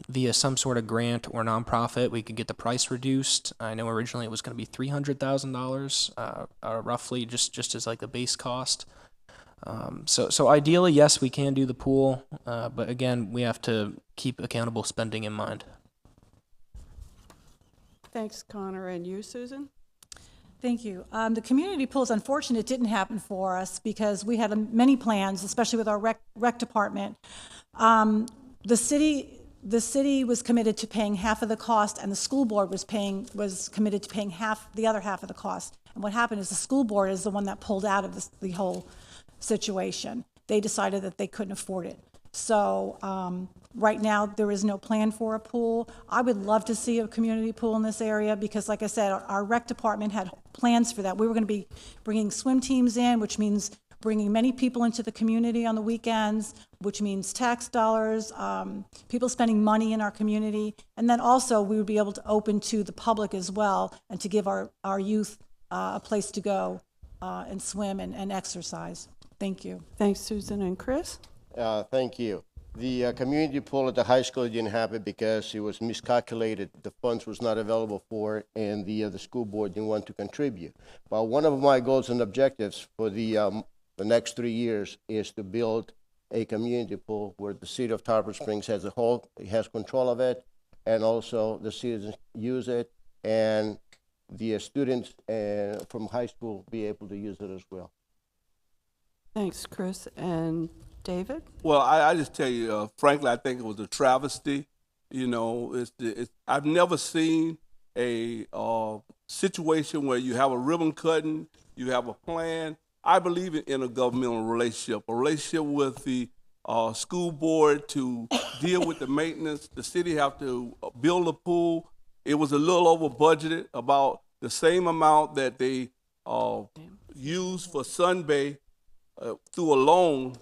via some sort of grant or nonprofit, we could get the price reduced. I know originally it was going to be $300,000, roughly, just as like the base cost. So ideally, yes, we can do the pool, but again, we have to keep accountable spending in mind. Thanks, Connor. And you, Susan? Thank you. The community pool is unfortunate it didn't happen for us, because we had many plans, especially with our rec department. The city was committed to paying half of the cost, and the school board was committed to paying the other half of the cost. And what happened is the school board is the one that pulled out of the whole situation. They decided that they couldn't afford it. So right now there is no plan for a pool. I would love to see a community pool in this area, because like I said, our rec department had plans for that. We were going to be bringing swim teams in, which means bringing many people into the community on the weekends, which means tax dollars, people spending money in our community. And then also we would be able to open to the public as well, and to give our youth a place to go and swim and exercise. Thank you. Thanks, Susan. And Chris? Thank you. The community pool at the high school didn't happen because it was miscalculated. The funds was not available for it, and the school board didn't want to contribute. But one of my goals and objectives for the next 3 years is to build a community pool where the city of Tarpon Springs has control of it, and also the citizens use it, and the students from high school be able to use it as well. Thanks, Chris. And David? Well, I just tell you, frankly, I think it was a travesty. You know, I've never seen a situation where you have a ribbon cutting, you have a plan. I believe in intergovernmental relationship, a relationship with the school board to deal with the maintenance. The city have to build a pool. It was a little over budgeted, about the same amount that they used for Sunbay through a loan,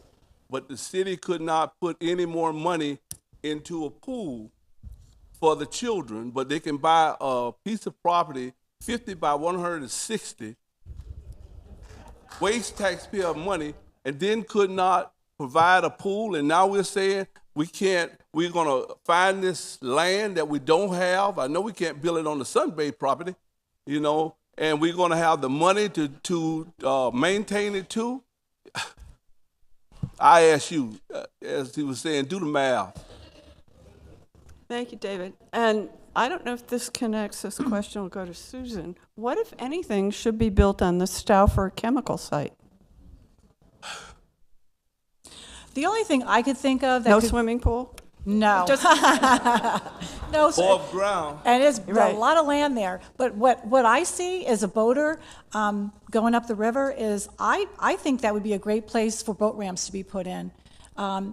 but the city could not put any more money into a pool for the children, but they can buy a piece of property, 50 by 160, waste taxpayer money, and then could not provide a pool. And now we're saying we're gonna find this land that we don't have. I know we can't build it on the Sunbay property, you know, and we're gonna have the money to maintain it too. I ask you, as he was saying, do the math. Thank you, David. And I don't know if this connects. This question will go to Susan. What, if anything, should be built on the Stauffer chemical site? The only thing I could think of that No swimming pool? No. No, sir. Above ground. And it's Right. a lot of land there. But what I see as a boater going up the river is I think that would be a great place for boat ramps to be put in.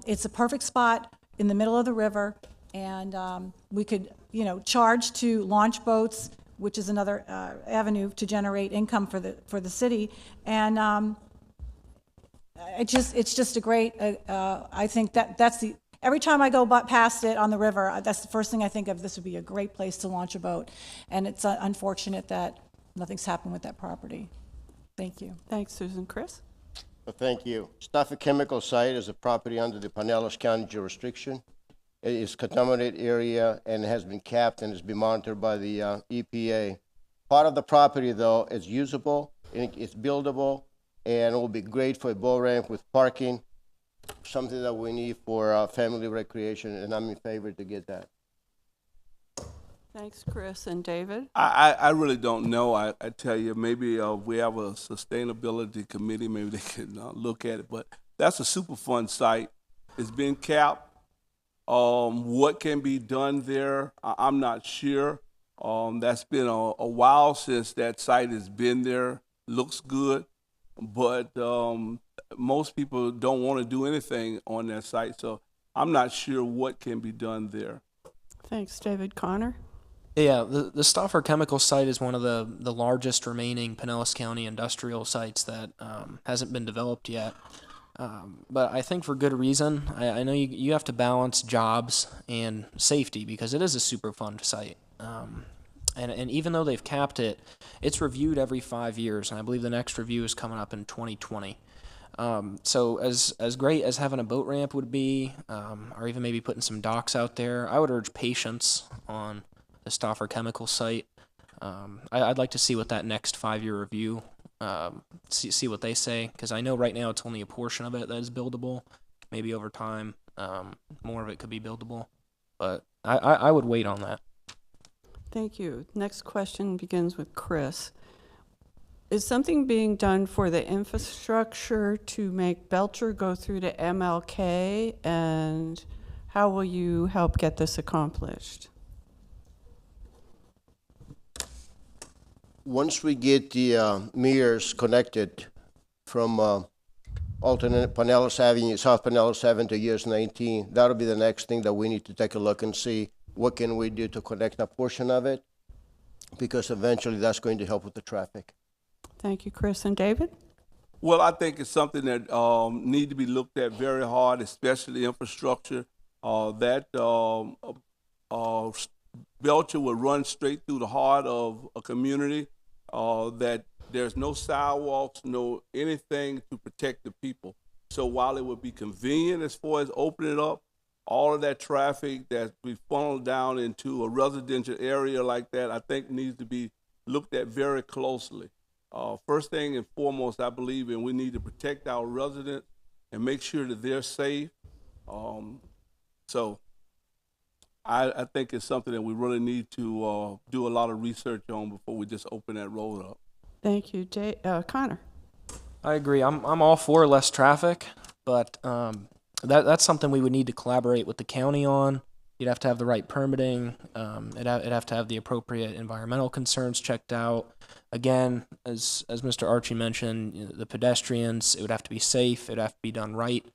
It's a perfect spot in the middle of the river, and we could, charge to launch boats, which is another avenue to generate income for the city. And it's just a great. I think that's the. Every time I go past it on the river, that's the first thing I think of. This would be a great place to launch a boat, and it's unfortunate that nothing's happened with that property. Thank you. Thanks, Susan. Chris? Well, thank you. Stafford Chemical Site is a property under the Pinellas County jurisdiction. It is contaminated area and has been capped and has been monitored by the EPA. Part of the property, though, is usable, and it's buildable, and it will be great for a boat ramp with parking, something that we need for family recreation, and I'm in favor to get that. Thanks, Chris. And David? I really don't know. I tell you, maybe we have a sustainability committee. Maybe they can look at it. But that's a super fun site. It's been capped. What can be done there, I'm not sure. That's been a while since that site has been there. Looks good. But most people don't want to do anything on that site. So I'm not sure what can be done there. Thanks, David. Connor? Yeah, the Stauffer Chemical Site is one of the largest remaining Pinellas County industrial sites that hasn't been developed yet. But I think for good reason. I know you have to balance jobs and safety because it is a super fun site. And even though they've capped it, it's reviewed every 5 years, and I believe the next review is coming up in 2020. So as great as having a boat ramp would be, or even maybe putting some docks out there, I would urge patience on the Stauffer Chemical Site. I'd like to see what that next 5-year review, see what they say, because I know right now it's only a portion of it that is buildable. Maybe over time, more of it could be buildable, but I would wait on that. Thank you. Next question begins with Chris. Is something being done for the infrastructure to make Belcher go through to MLK, and how will you help get this accomplished? Once we get the mirrors connected from alternate Pinellas Avenue, South Pinellas Avenue to US 19, that'll be the next thing that we need to take a look and see what can we do to connect a portion of it, because eventually that's going to help with the traffic. Thank you, Chris. And David? Well, I think it's something that need to be looked at very hard, especially infrastructure. Belcher will run straight through the heart of a community. That there's no sidewalks, no anything to protect the people. So while it would be convenient as far as opening up, all of that traffic that we funneled down into a residential area like that, I think needs to be looked at very closely. First thing and foremost, I believe in we need to protect our residents and make sure that they're safe. So I think it's something that we really need to do a lot of research on before we just open that road up. Thank you. Connor? I agree. I'm all for less traffic, but that's something we would need to collaborate with the county on. You'd have to have the right permitting. It'd have to have the appropriate environmental concerns checked out. Again, as Mr. Archie mentioned, the pedestrians, it would have to be safe. It'd have to be done right.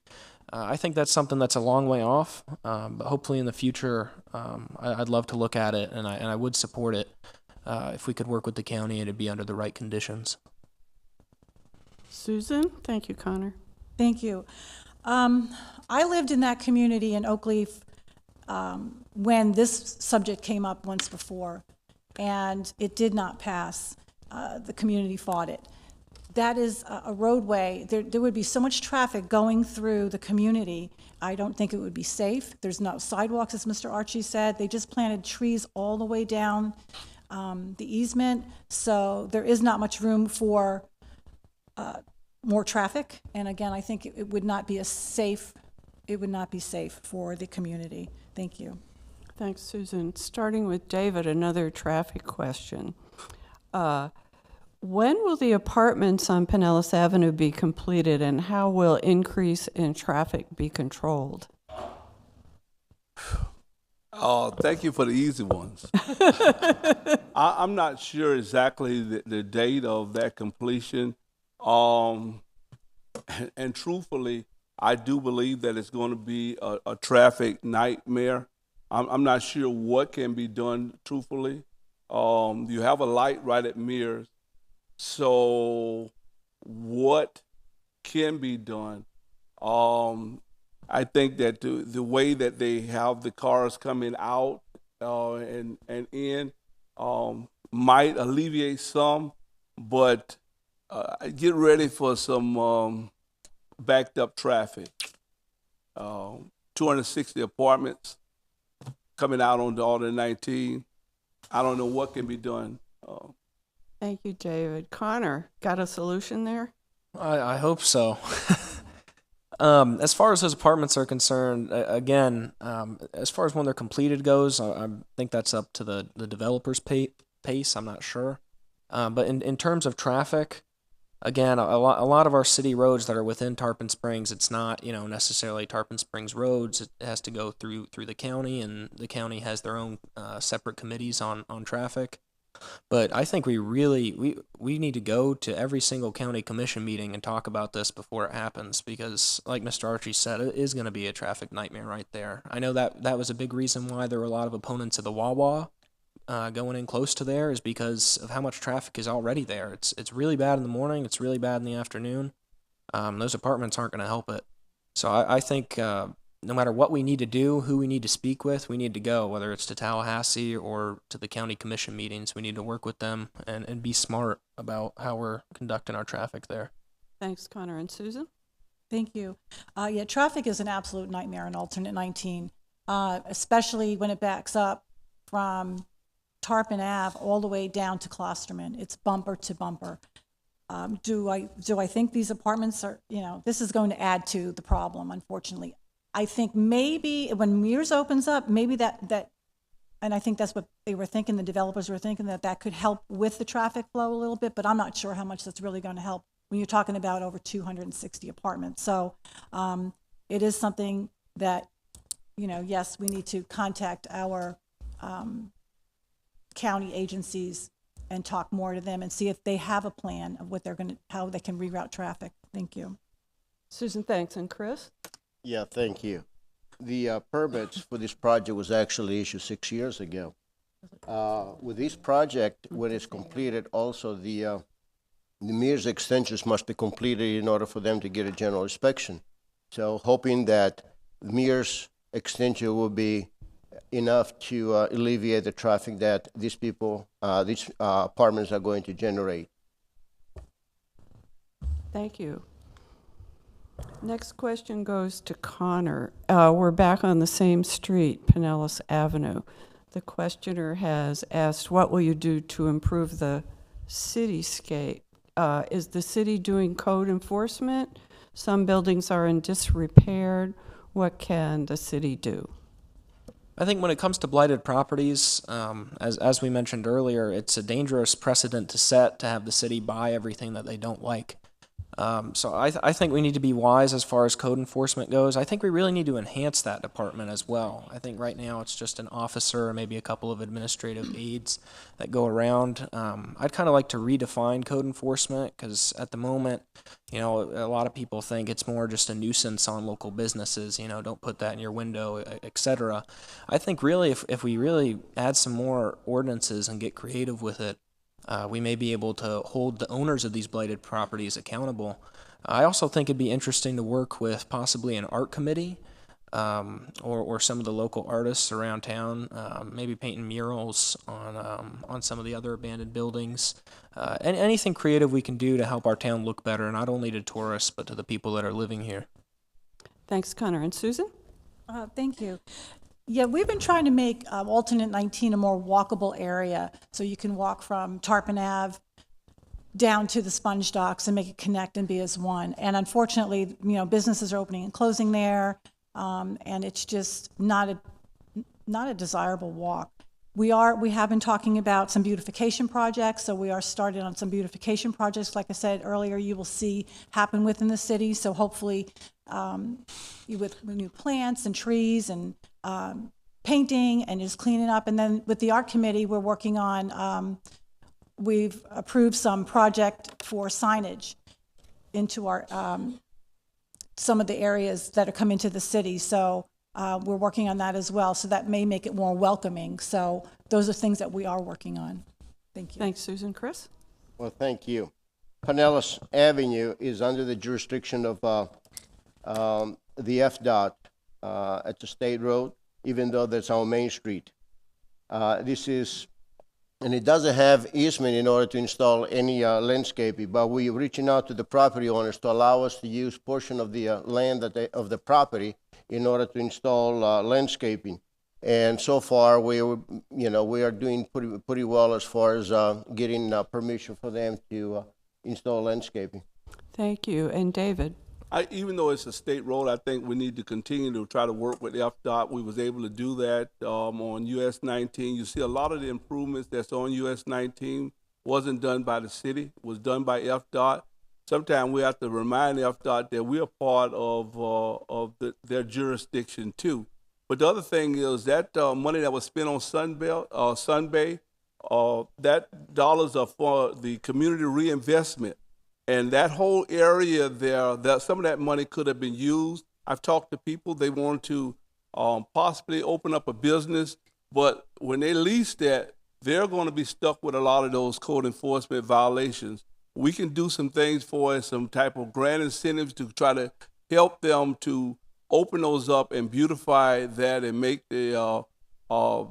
I think that's something that's a long way off, but hopefully in the future, I'd love to look at it, and I would support it if we could work with the county and it'd be under the right conditions. Susan? Thank you, Connor. Thank you. I lived in that community in Oakleaf when this subject came up once before, and it did not pass. The community fought it. That is a roadway. There would be so much traffic going through the community. I don't think it would be safe. There's no sidewalks, as Mr. Archie said. They just planted trees all the way down the easement, so there is not much room for more traffic. And again, I think it would not be safe for the community. Thank you. Thanks, Susan. Starting with David, another traffic question. When will the apartments on Pinellas Avenue be completed, and how will increase in traffic be controlled? Thank you for the easy ones. I'm not sure exactly the date of that completion. And truthfully, I do believe that it's going to be a traffic nightmare. I'm not sure what can be done truthfully. You have a light right at Mears. So what can be done? I think that the way that they have the cars coming out and in might alleviate some, but get ready for some backed up traffic. 260 apartments coming out on the Order 19. I don't know what can be done. Thank you, David. Connor, got a solution there? I hope so. As far as those apartments are concerned, again, as far as when they're completed goes, I think that's up to the developer's pace. I'm not sure. But in terms of traffic, again, a lot of our city roads that are within Tarpon Springs, it's not, necessarily Tarpon Springs roads. It has to go through the county, and the county has their own separate committees on traffic. But I think we need to go to every single county commission meeting and talk about this before it happens, because like Mr. Archie said, it is going to be a traffic nightmare right there. I know that was a big reason why there were a lot of opponents of the Wawa going in close to there, is because of how much traffic is already there. It's really bad in the morning. It's really bad in the afternoon. Those apartments aren't going to help it. So I think no matter what we need to do, who we need to speak with, we need to go, whether it's to Tallahassee or to the county commission meetings. We need to work with them and be smart about how we're conducting our traffic there. Thanks, Connor. And Susan? Thank you. Yeah, traffic is an absolute nightmare in Alternate 19, especially when it backs up from Tarpon Ave all the way down to Klosterman. It's bumper to bumper. Do I think these apartments are, this is going to add to the problem, unfortunately. I think maybe when Mears opens up, maybe that, and I think that's what they were thinking, the developers were thinking, that could help with the traffic flow a little bit, but I'm not sure how much that's really going to help when you're talking about over 260 apartments. So it is something that, yes, we need to contact our county agencies and talk more to them and see if they have a plan of what how they can reroute traffic. Thank you. Susan, thanks. And Chris? Yeah, thank you. The permits for this project was actually issued 6 years ago. With this project, when it's completed, also the Mears extensions must be completed in order for them to get a general inspection. So hoping that Mears extension will be enough to alleviate the traffic that these apartments are going to generate. Thank you. Next question goes to Connor. We're back on the same street, Pinellas Avenue. The questioner has asked, what will you do to improve the cityscape? Is the city doing code enforcement? Some buildings are in disrepair. What can the city do? I think when it comes to blighted properties, as we mentioned earlier, it's a dangerous precedent to set to have the city buy everything that they don't like. So I think we need to be wise as far as code enforcement goes. I think we really need to enhance that department as well. I think right now it's just an officer or maybe a couple of administrative aides that go around. I'd kind of like to redefine code enforcement, because at the moment, a lot of people think it's more just a nuisance on local businesses, don't put that in your window, etc. I think really if we really add some more ordinances and get creative with it, we may be able to hold the owners of these blighted properties accountable. I also think it'd be interesting to work with possibly an art committee or some of the local artists around town, maybe painting murals on some of the other abandoned buildings. And anything creative we can do to help our town look better, not only to tourists, but to the people that are living here. Thanks, Connor. And Susan? Thank you. Yeah, we've been trying to make Alternate 19 a more walkable area, so you can walk from Tarpon Ave down to the Sponge Docks and make it connect and be as one. And unfortunately, businesses are opening and closing there, and it's just not a desirable walk. We have been talking about some beautification projects, so we are started on some beautification projects. Like I said earlier, you will see happen within the city. So hopefully, with new plants and trees and painting and just cleaning up. And then with the art committee, we're working on, we've approved some project for signage into our, some of the areas that are coming to the city. So we're working on that as well. So that may make it more welcoming. So those are things that we are working on. Thank you. Thanks, Susan. Chris? Well, thank you. Pinellas Avenue is under the jurisdiction of the FDOT. It's a state road, even though that's our main street. And it doesn't have easement in order to install any landscaping, but we're reaching out to the property owners to allow us to use portion of the land of the property in order to install landscaping. And so far, we are doing pretty well as far as getting permission for them to install landscaping. Thank you. And David? Even though it's a state road, I think we need to continue to try to work with FDOT. We was able to do that on US 19. You see a lot of the improvements that's on US 19 wasn't done by the city, was done by FDOT. Sometimes we have to remind FDOT that we are part of their jurisdiction too. But the other thing is that money that was spent on Sunbay, that dollars are for the community reinvestment. And that whole area there, some of that money could have been used. I've talked to people, they wanted to possibly open up a business, but when they lease that, they're going to be stuck with a lot of those code enforcement violations. We can do some things for it, some type of grant incentives to try to help them to open those up and beautify that and make the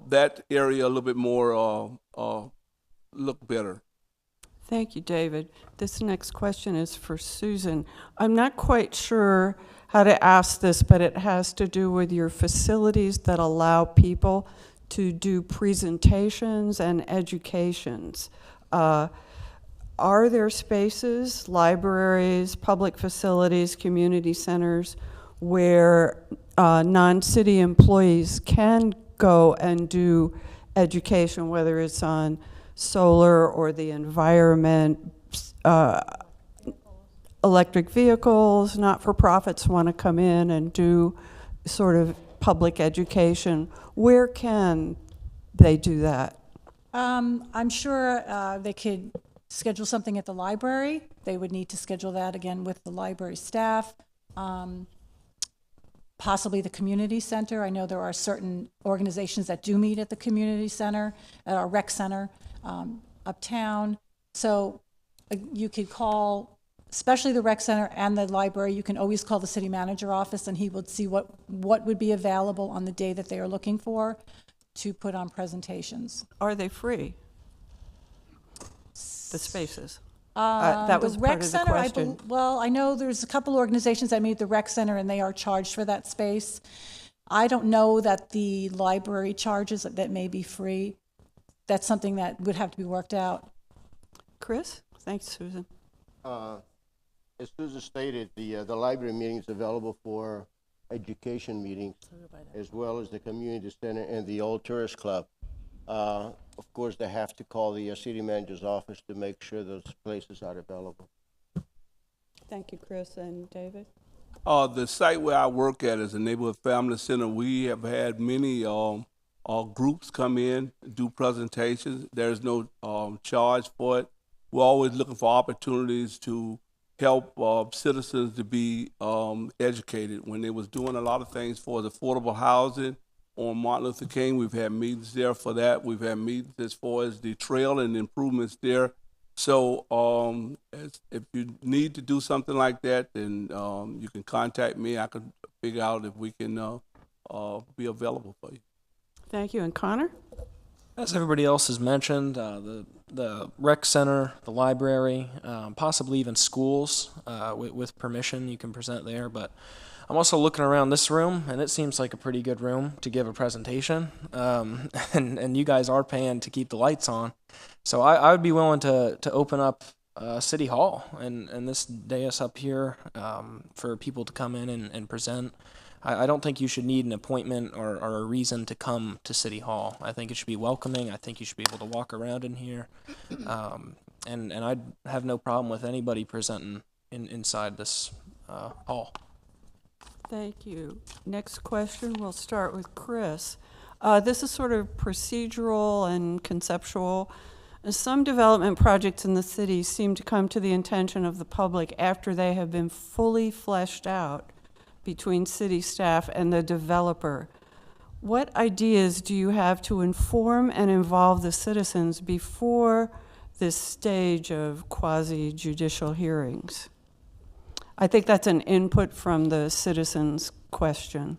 that area a little bit more look better. Thank you, David. This next question is for Susan. I'm not quite sure how to ask this, but it has to do with your facilities that allow people to do presentations and educations. Are there spaces, libraries, public facilities, community centers, where non-city employees can go and do education, whether it's on solar or the environment, electric vehicles, not-for-profits want to come in and do sort of public education? Where can they do that? I'm sure they could schedule something at the library. They would need to schedule that again with the library staff. Possibly the community center. I know there are certain organizations that do meet at the community center, at our rec center, uptown. So you could call, especially the rec center and the library, you can always call the city manager office and he would see what would be available on the day that they are looking for to put on presentations. Are they free, the spaces? That was the part rec of the center, question. well, I know there's a couple organizations that meet at the rec center and they are charged for that space. I don't know that the library charges, that may be free. That's something that would have to be worked out. Chris? Thanks, Susan. As Susan stated, the library meeting is available for education meetings, as well as the community center and the Old Tourist Club. Of course, they have to call the city manager's office to make sure those places are available. Thank you, Chris. And David? The site where I work at is a neighborhood family center. We have had many groups come in, do presentations. There's no charge for it. We're always looking for opportunities to help citizens to be educated. When they was doing a lot of things for affordable housing on Martin Luther King, we've had meetings there for that. We've had meetings as far as the trail and improvements there. So if you need to do something like that, then you can contact me. I can figure out if we can be available for you. Thank you. And Connor? As everybody else has mentioned, the rec center, the library, possibly even schools, with permission, you can present there. But I'm also looking around this room, and it seems like a pretty good room to give a presentation. And you guys are paying to keep the lights on. So I would be willing to open up City Hall and this dais up here for people to come in and present. I don't think you should need an appointment or a reason to come to City Hall. I think it should be welcoming. I think you should be able to walk around in here. And I'd have no problem with anybody presenting inside this hall. Thank you. Next question, we'll start with Chris. This is sort of procedural and conceptual. Some development projects in the city seem to come to the attention of the public after they have been fully fleshed out between city staff and the developer. What ideas do you have to inform and involve the citizens before this stage of quasi-judicial hearings? I think that's an input from the citizens' question.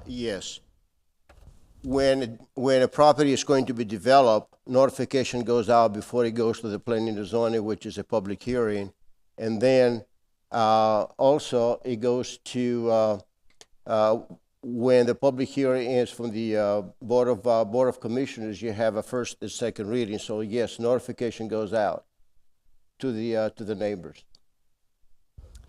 Yes. When a property is going to be developed, notification goes out before it goes to the planning and zoning, which is a public hearing. And then also it goes to, when the public hearing is from the Board of Commissioners, you have a first and second reading. So yes, notification goes out to the neighbors.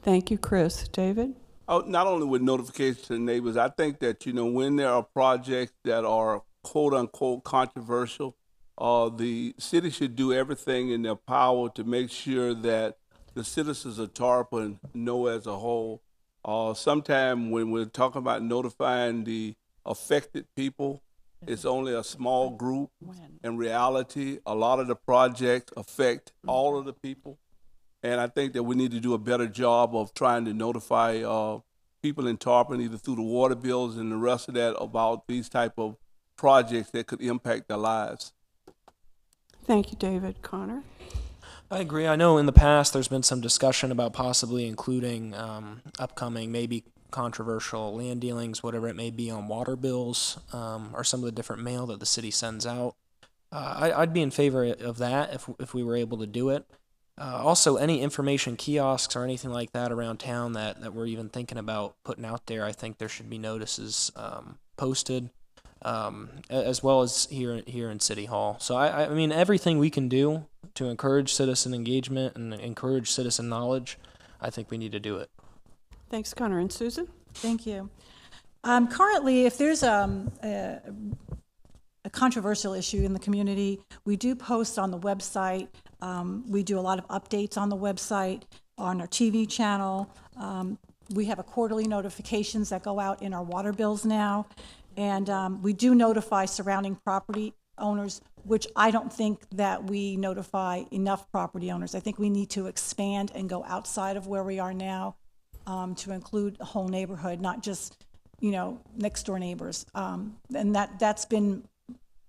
Thank you, Chris. David? Oh, not only with notification to the neighbors, I think that, when there are projects that are quote unquote controversial, the city should do everything in their power to make sure that the citizens of Tarpon know as a whole. Sometime when we're talking about notifying the affected people, it's only a small group. In reality, a lot of the projects affect all of the people. And I think that we need to do a better job of trying to notify people in Tarpon, either through the water bills and the rest of that, about these type of projects that could impact their lives. Thank you, David. Connor? I agree. I know in the past there's been some discussion about possibly including upcoming, maybe controversial land dealings, whatever it may be, on water bills or some of the different mail that the city sends out. I'd be in favor of that if we were able to do it. Also, any information kiosks or anything like that around town that we're even thinking about putting out there, I think there should be notices posted, as well as here in City Hall. So I mean, everything we can do to encourage citizen engagement and encourage citizen knowledge, I think we need to do it. Thanks, Connor. And Susan? Thank you. Currently, if there's a controversial issue in the community, we do post on the website. We do a lot of updates on the website, on our TV channel. We have a quarterly notifications that go out in our water bills now. And we do notify surrounding property owners, which I don't think that we notify enough property owners. I think we need to expand and go outside of where we are now to include the whole neighborhood, not just, next door neighbors. And that's been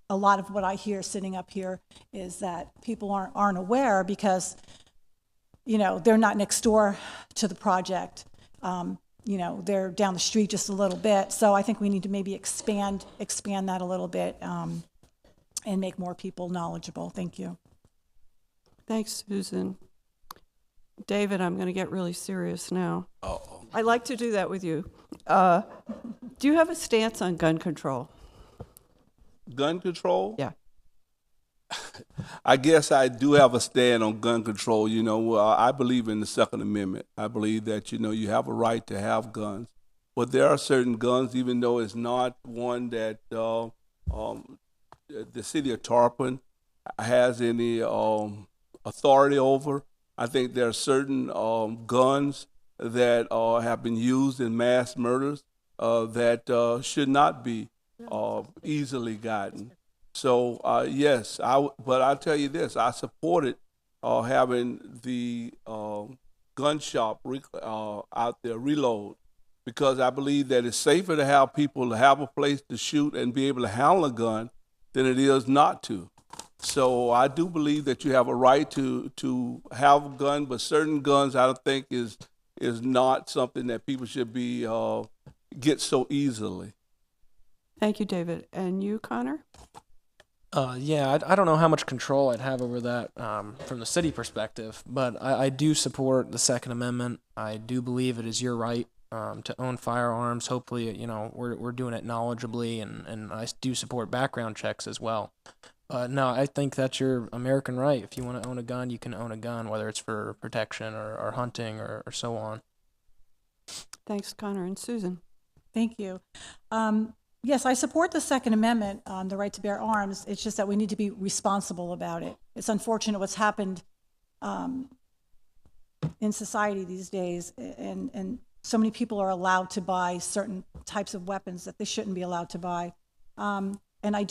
a lot of what I hear sitting up here, is that people aren't aware because, they're not next door to the project. They're down the street just a little bit. So I think we need to maybe expand that a little bit and make more people knowledgeable. Thank you. Thanks, Susan. David, I'm going to get really serious now. Uh-oh. I like to do that with you. Do you have a stance on gun control? Gun control? Yeah. I guess I do have a stand on gun control. I believe in the Second Amendment. I believe that, you have a right to have guns. But there are certain guns, even though it's not one that the city of Tarpon has any authority over. I think there are certain guns that have been used in mass murders that should not be easily gotten. So yes, but I'll tell you this: I supported having the gun shop out there reload, because I believe that it's safer to have people have a place to shoot and be able to handle a gun than it is not to. So I do believe that you have a right to have a gun, but certain guns I don't think is not something that people should be get so easily. Thank you, David. And you, Connor? Yeah, I don't know how much control I'd have over that from the city perspective, but I do support the Second Amendment. I do believe it is your right to own firearms. Hopefully, we're doing it knowledgeably, and I do support background checks as well. No, I think that's your American right. If you want to own a gun, you can own a gun, whether it's for protection or hunting or so on. Thanks, Connor. And Susan? Thank you. Yes, I support the Second Amendment, the right to bear arms. It's just that we need to be responsible about it. It's unfortunate what's happened in society these days, and so many people are allowed to buy certain types of weapons that they shouldn't be allowed to buy. And I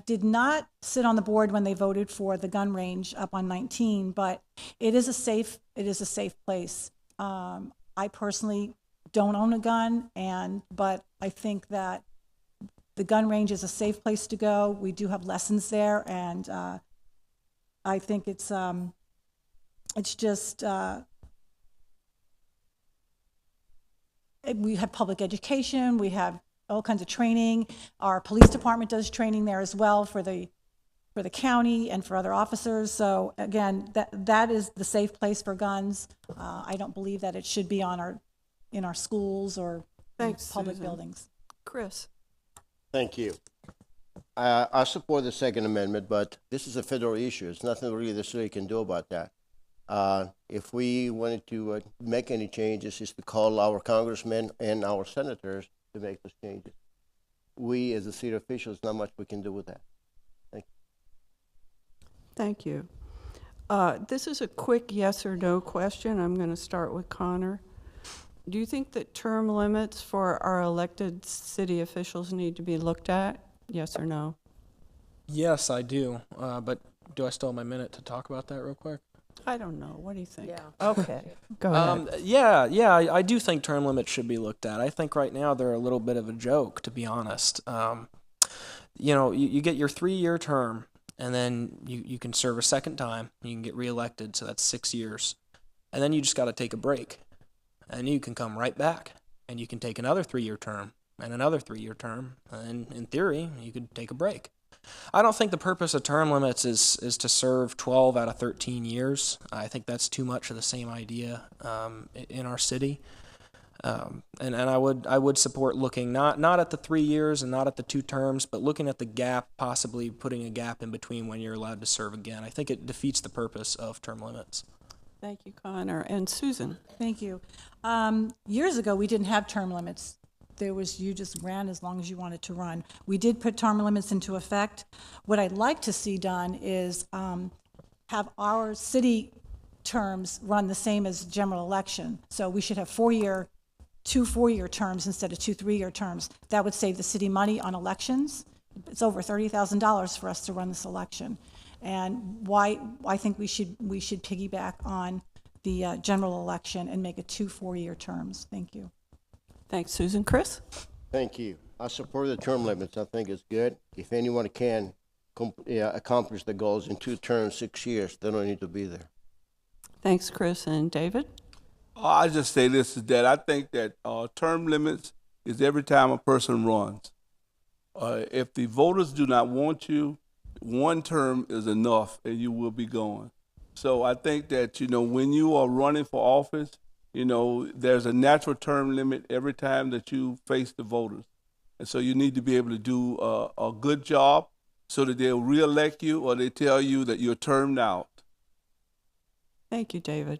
did not sit on the board when they voted for the gun range up on 19, but it is a safe place. I personally don't own a gun, but I think that the gun range is a safe place to go. We do have lessons there, and I think it's just we have public education, we have all kinds of training. Our police department does training there as well for the county and for other officers. So again, that is the safe place for guns. I don't believe that it should be in our schools or Thanks, public Susan. buildings. Chris? Thank you. I support the Second Amendment, but this is a federal issue. There's nothing really the city can do about that. If we wanted to make any changes, is to call our congressmen and our senators to make those changes. We, as the city officials, not much we can do with that. Thank you. This is a quick yes or no question. I'm going to start with Connor. Do you think that term limits for our elected city officials need to be looked at? Yes or no? Yes, I do. But do I still have my minute to talk about that real quick? I don't know. What do you think? Yeah. Okay, go ahead. Yeah, I do think term limits should be looked at. I think right now they're a little bit of a joke, to be honest. You get your 3-year term, and then you can serve a second time. You can get reelected, so that's 6 years. And then you just got to take a break. And you can come right back, and you can take another 3-year term, and another 3-year term, and in theory, you could take a break. I don't think the purpose of term limits is to serve 12 out of 13 years. I think that's too much of the same idea in our city. And I would support looking not at the 3 years and not at the 2 terms, but looking at the gap, possibly putting a gap in between when you're allowed to serve again. I think it defeats the purpose of term limits. Thank you, Connor. And Susan? Thank you. Years ago, we didn't have term limits. You just ran as long as you wanted to run. We did put term limits into effect. What I'd like to see done is have our city terms run the same as general election. So we should have 2 4-year terms instead of 2 3-year terms. That would save the city money on elections. It's over $30,000 for us to run this election. And why I think we should piggyback on the general election and make it 2 4-year terms. Thank you. Thanks, Susan. Chris? Thank you. I support the term limits. I think it's good. If anyone can accomplish the goals in 2 terms, 6 years, they don't need to be there. Thanks, Chris. And David? I just say this is that I think that term limits is every time a person runs. If the voters do not want you, 1 term is enough and you will be gone. So I think that, when you are running for office, there's a natural term limit every time that you face the voters. And so you need to be able to do a good job so that they'll reelect you or they tell you that you're termed out. Thank you, David.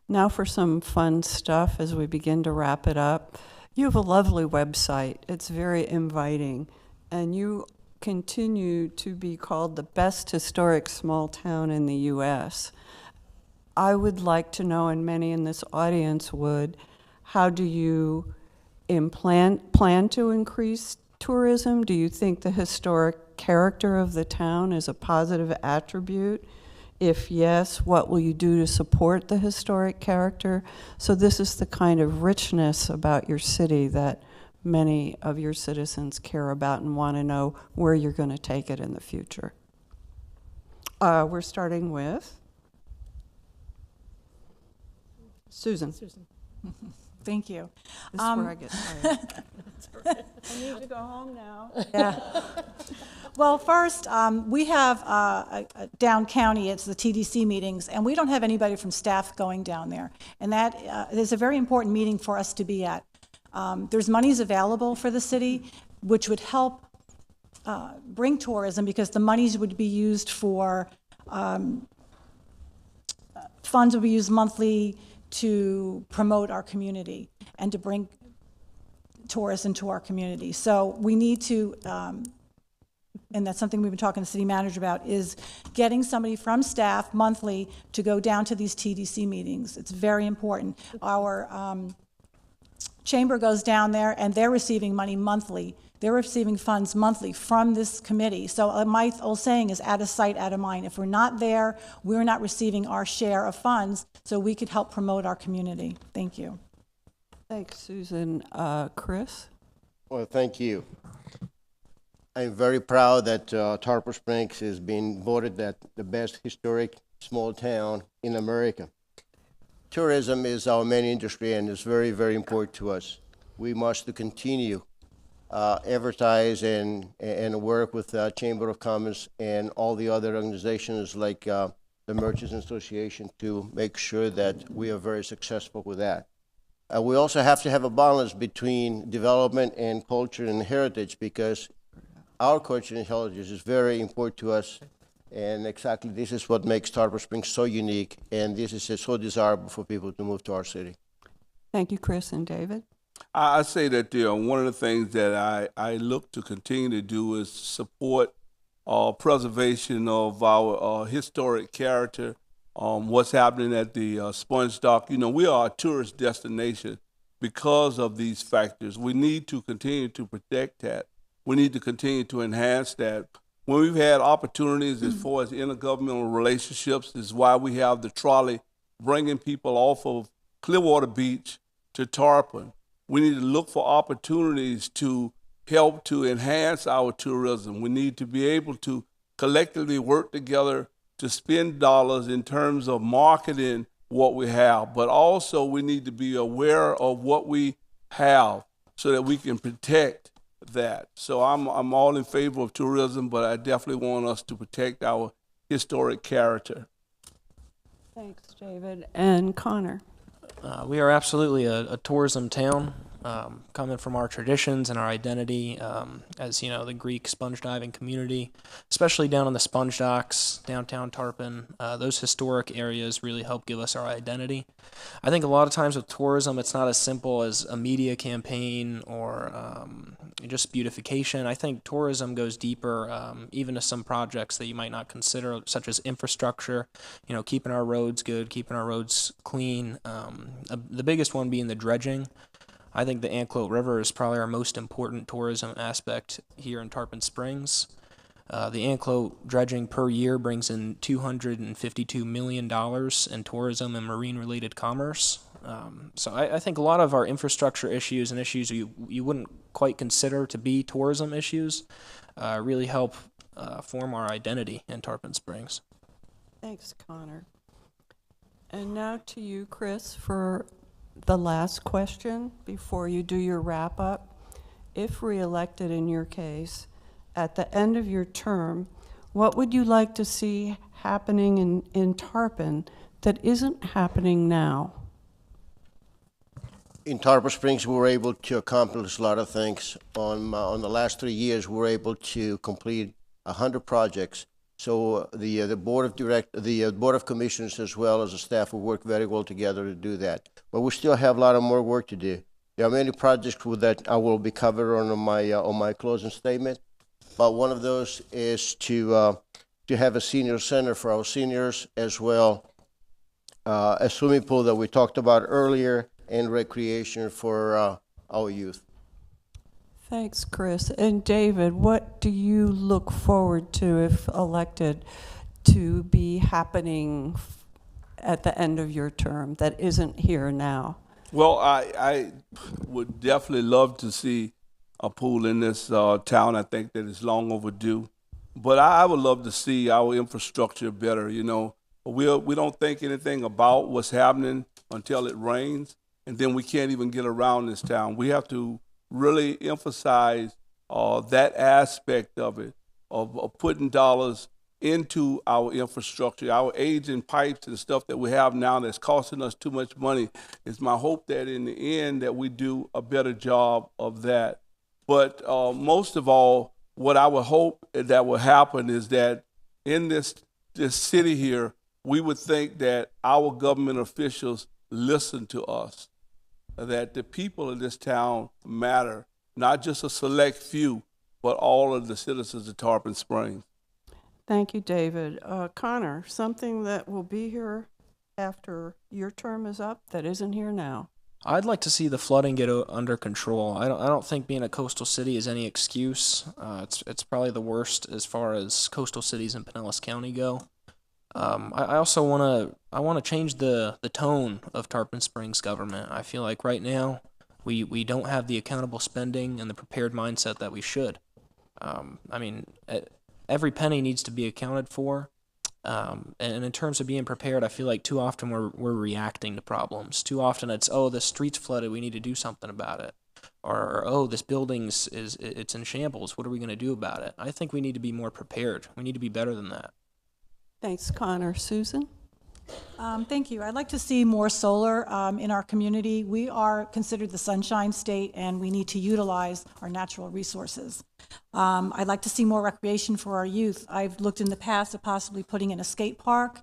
Now for some fun stuff as we begin to wrap it up. You have a lovely website. It's very inviting. And you continue to be called the best historic small town in the U.S. I would like to know, and many in this audience would, how do you plan to increase tourism? Do you think the historic character of the town is a positive attribute? If yes, what will you do to support the historic character? So this is the kind of richness about your city that many of your citizens care about and want to know where you're going to take it in the future. We're starting with Susan. Thank you. This is where I get tired. I need to go home now. Yeah. Well, first, we have down county, it's the TDC meetings, and we don't have anybody from staff going down there. And that is a very important meeting for us to be at. There's monies available for the city, which would help bring tourism because the monies would be used for, funds would be used monthly to promote our community and to bring tourists into our community. So we need to, and that's something we've been talking to the city manager about, is getting somebody from staff monthly to go down to these TDC meetings. It's very important. Our chamber goes down there and they're receiving money monthly They're receiving funds monthly from this committee. So my old saying is out of sight, out of mind. If we're not there, we're not receiving our share of funds, so we could help promote our community. Thank you. Thanks, Susan. Chris? Well, thank you. I'm very proud that Tarpon Springs is being voted that the best historic small town in America. Tourism is our main industry and is very, very important to us. We must continue advertise and work with the Chamber of Commerce and all the other organizations like the Merchants Association to make sure that we are very successful with that. We also have to have a balance between development and culture and heritage, because our culture and heritage is very important to us, and exactly this is what makes Tarpon Springs so unique, and this is so desirable for people to move to our city. Thank you, Chris and David. I say that one of the things that I look to continue to do is support preservation of our historic character. What's happening at the Sponge Dock. You know, we are a tourist destination because of these factors. We need to continue to protect that. We need to continue to enhance that. When we've had opportunities as far as intergovernmental relationships, is why we have the trolley bringing people off of Clearwater Beach to Tarpon. We need to look for opportunities to help to enhance our tourism. We need to be able to collectively work together to spend dollars in terms of marketing what we have, but also we need to be aware of what we have so that we can protect that. So I'm all in favor of tourism, but I definitely want us to protect our historic character. Thanks, David. And Connor? We are absolutely a tourism town, coming from our traditions and our identity as, you know, the Greek sponge diving community, especially down on the Sponge Docks, downtown Tarpon. Those historic areas really help give us our identity. I think a lot of times with tourism, it's not as simple as a media campaign or just beautification. I think tourism goes deeper, even to some projects that you might not consider, such as infrastructure, you know, keeping our roads good, keeping our roads clean. The biggest one being the dredging. I think the Anclote River is probably our most important tourism aspect here in Tarpon Springs. The Anclote dredging per year brings in $252 million in tourism and marine-related commerce. So I think a lot of our infrastructure issues and issues you wouldn't quite consider to be tourism issues really help form our identity in Tarpon Springs. Thanks, Connor. And now to you, Chris, for the last question before you do your wrap-up. If reelected in your case, at the end of your term, what would you like to see happening in Tarpon that isn't happening now? In Tarpon Springs, we were able to accomplish a lot of things. On the last 3 years, we were able to complete 100 projects. So the board of commissioners as well as the staff will work very well together to do that. But we still have a lot of more work to do. There are many projects that I will be covering on my closing statement. But one of those is to have a senior center for our seniors, as well a swimming pool that we talked about earlier, and recreation for our youth. Thanks, Chris. And David, what do you look forward to, if elected, to be happening at the end of your term that isn't here now? Well, I would definitely love to see a pool in this town. I think that it's long overdue. But I would love to see our infrastructure better. You know, we don't think anything about what's happening until it rains, and then we can't even get around this town. We have to really emphasize that aspect of it, of putting dollars into our infrastructure. Our aging pipes and stuff that we have now that's costing us too much money. It's my hope that in the end that we do a better job of that. But most of all, what I would hope that will happen is that in this city here, we would think that our government officials listen to us, that the people of this town matter, not just a select few, but all of the citizens of Tarpon Springs. Thank you, David. Connor, something that will be here after your term is up that isn't here now? I'd like to see the flooding get under control. I don't think being a coastal city is any excuse. It's probably the worst as far as coastal cities in Pinellas County go. I also want to change the tone of Tarpon Springs government. I feel like right now we don't have the accountable spending and the prepared mindset that we should. I mean, every penny needs to be accounted for. And in terms of being prepared, I feel like too often we're reacting to problems. Too often it's, oh, the street's flooded, we need to do something about it. Or oh, this building's it's in shambles, what are we going to do about it? I think we need to be more prepared. We need to be better than that. Thanks, Connor. Susan? Thank you. I'd like to see more solar in our community. We are considered the Sunshine State, and we need to utilize our natural resources. I'd like to see more recreation for our youth. I've looked in the past at possibly putting in a skate park,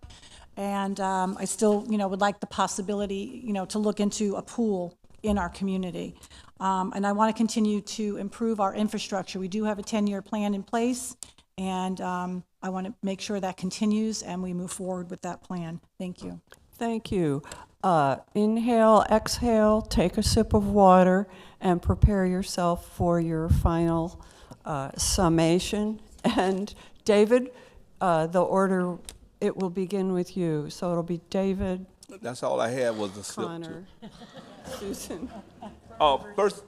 and I still, would like the possibility, to look into a pool in our community. And I want to continue to improve our infrastructure. We do have a 10-year plan in place, and I want to make sure that continues and we move forward with that plan. Thank you. Thank you. Inhale, exhale, take a sip of water, and prepare yourself for your final summation. And David, the order, it will begin with you. So it'll be David, That's all I had was a sip. Connor, Susan. First,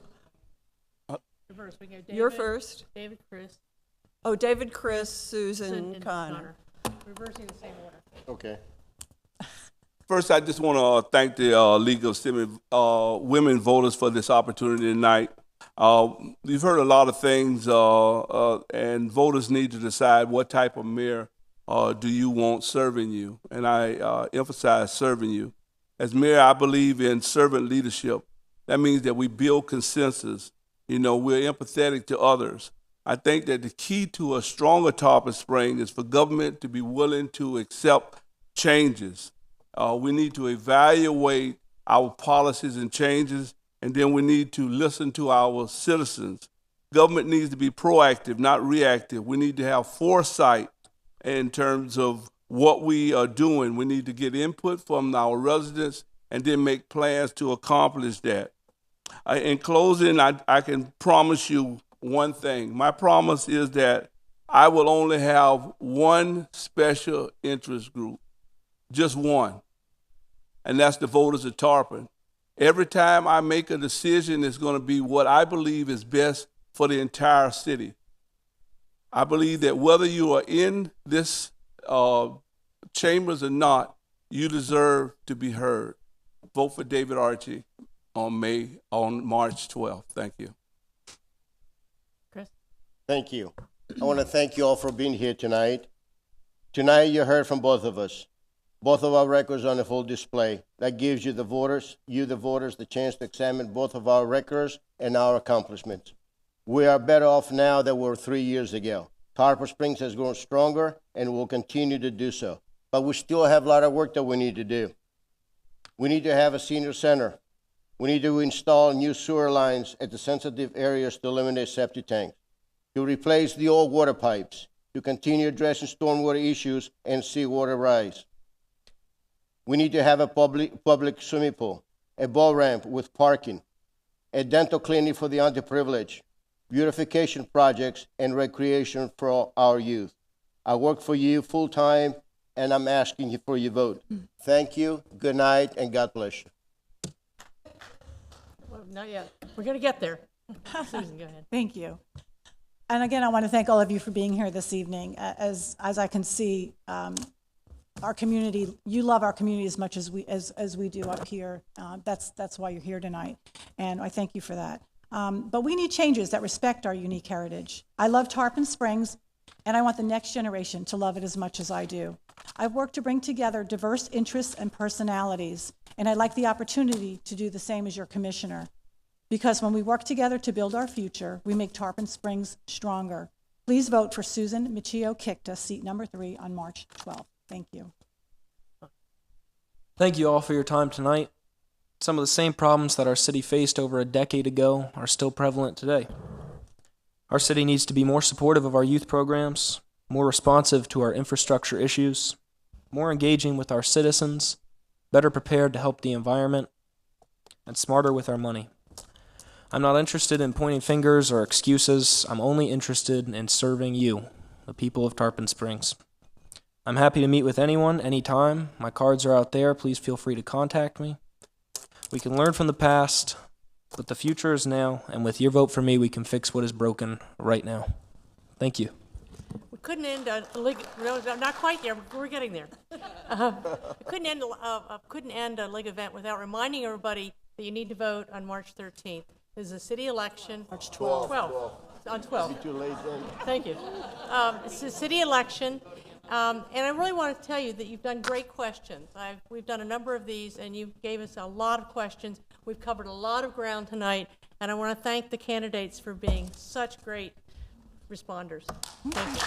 Reverse. We can go David, You're first. David, Chris, Oh, David, Chris, Susan, and Connor. Reversing the same order. Okay. First, I just want to thank the League of Women Voters for this opportunity tonight. We've heard a lot of things, and voters need to decide what type of mayor do you want serving you. And I emphasize serving you. As mayor, I believe in servant leadership. That means that we build consensus. We're empathetic to others. I think that the key to a stronger Tarpon Springs is for government to be willing to accept changes. We need to evaluate our policies and changes, and then we need to listen to our citizens. Government needs to be proactive, not reactive. We need to have foresight in terms of what we are doing. We need to get input from our residents and then make plans to accomplish that. In closing, I can promise you one thing. My promise is that I will only have one special interest group, just one, and that's the voters of Tarpon. Every time I make a decision, it's going to be what I believe is best for the entire city. I believe that whether you are in this chambers or not, you deserve to be heard. Vote for David Archie on March 12th. Thank you. Chris? Thank you. I want to thank you all for being here tonight. Tonight you heard from both of us. Both of our records on a full display. That gives you the voters, the chance to examine both of our records and our accomplishments. We are better off now than we were 3 years ago. Tarpon Springs has grown stronger and will continue to do so. But we still have a lot of work that we need to do. We need to have a senior center. We need to install new sewer lines at the sensitive areas to eliminate septic tanks, to replace the old water pipes, to continue addressing stormwater issues and seawater rise. We need to have a public swimming pool, a ball ramp with parking, a dental clinic for the underprivileged, beautification projects, and recreation for our youth. I work for you full time, and I'm asking you for your vote. Thank you, good night, and God bless you. Well, not yet. We're going to get there. Susan, go ahead. Thank you. And again, I want to thank all of you for being here this evening. As I can see, our community, you love our community as much as we do up here. That's why you're here tonight, and I thank you for that. But we need changes that respect our unique heritage. I love Tarpon Springs, and I want the next generation to love it as much as I do. I've worked to bring together diverse interests and personalities, and I'd like the opportunity to do the same as your commissioner. Because when we work together to build our future, we make Tarpon Springs stronger. Please vote for Susan Michio-Kicta, seat number 3 on March 12th. Thank you. Thank you all for your time tonight. Some of the same problems that our city faced over a decade ago are still prevalent today. Our city needs to be more supportive of our youth programs, more responsive to our infrastructure issues, more engaging with our citizens, better prepared to help the environment. and smarter with our money. I'm not interested in pointing fingers or excuses. I'm only interested in serving you, the people of Tarpon Springs. I'm happy to meet with anyone, anytime. My cards are out there. Please feel free to contact me. We can learn from the past, but the future is now, and with your vote for me, we can fix what is broken right now. Thank you. We couldn't end not quite there, but we're getting there. Couldn't end a league event without reminding everybody that you need to vote on March 13th. This is a city election. March 12th. On 12th. Too late then. Thank you. It's a city election, and I really want to tell you that you've done great questions. We've done a number of these, and you gave us a lot of questions. We've covered a lot of ground tonight, and I want to thank the candidates for being such great responders. Thank you.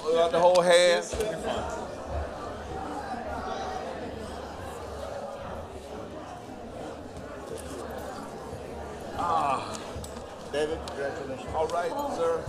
Without the whole hand. David, congratulations. All right, sir.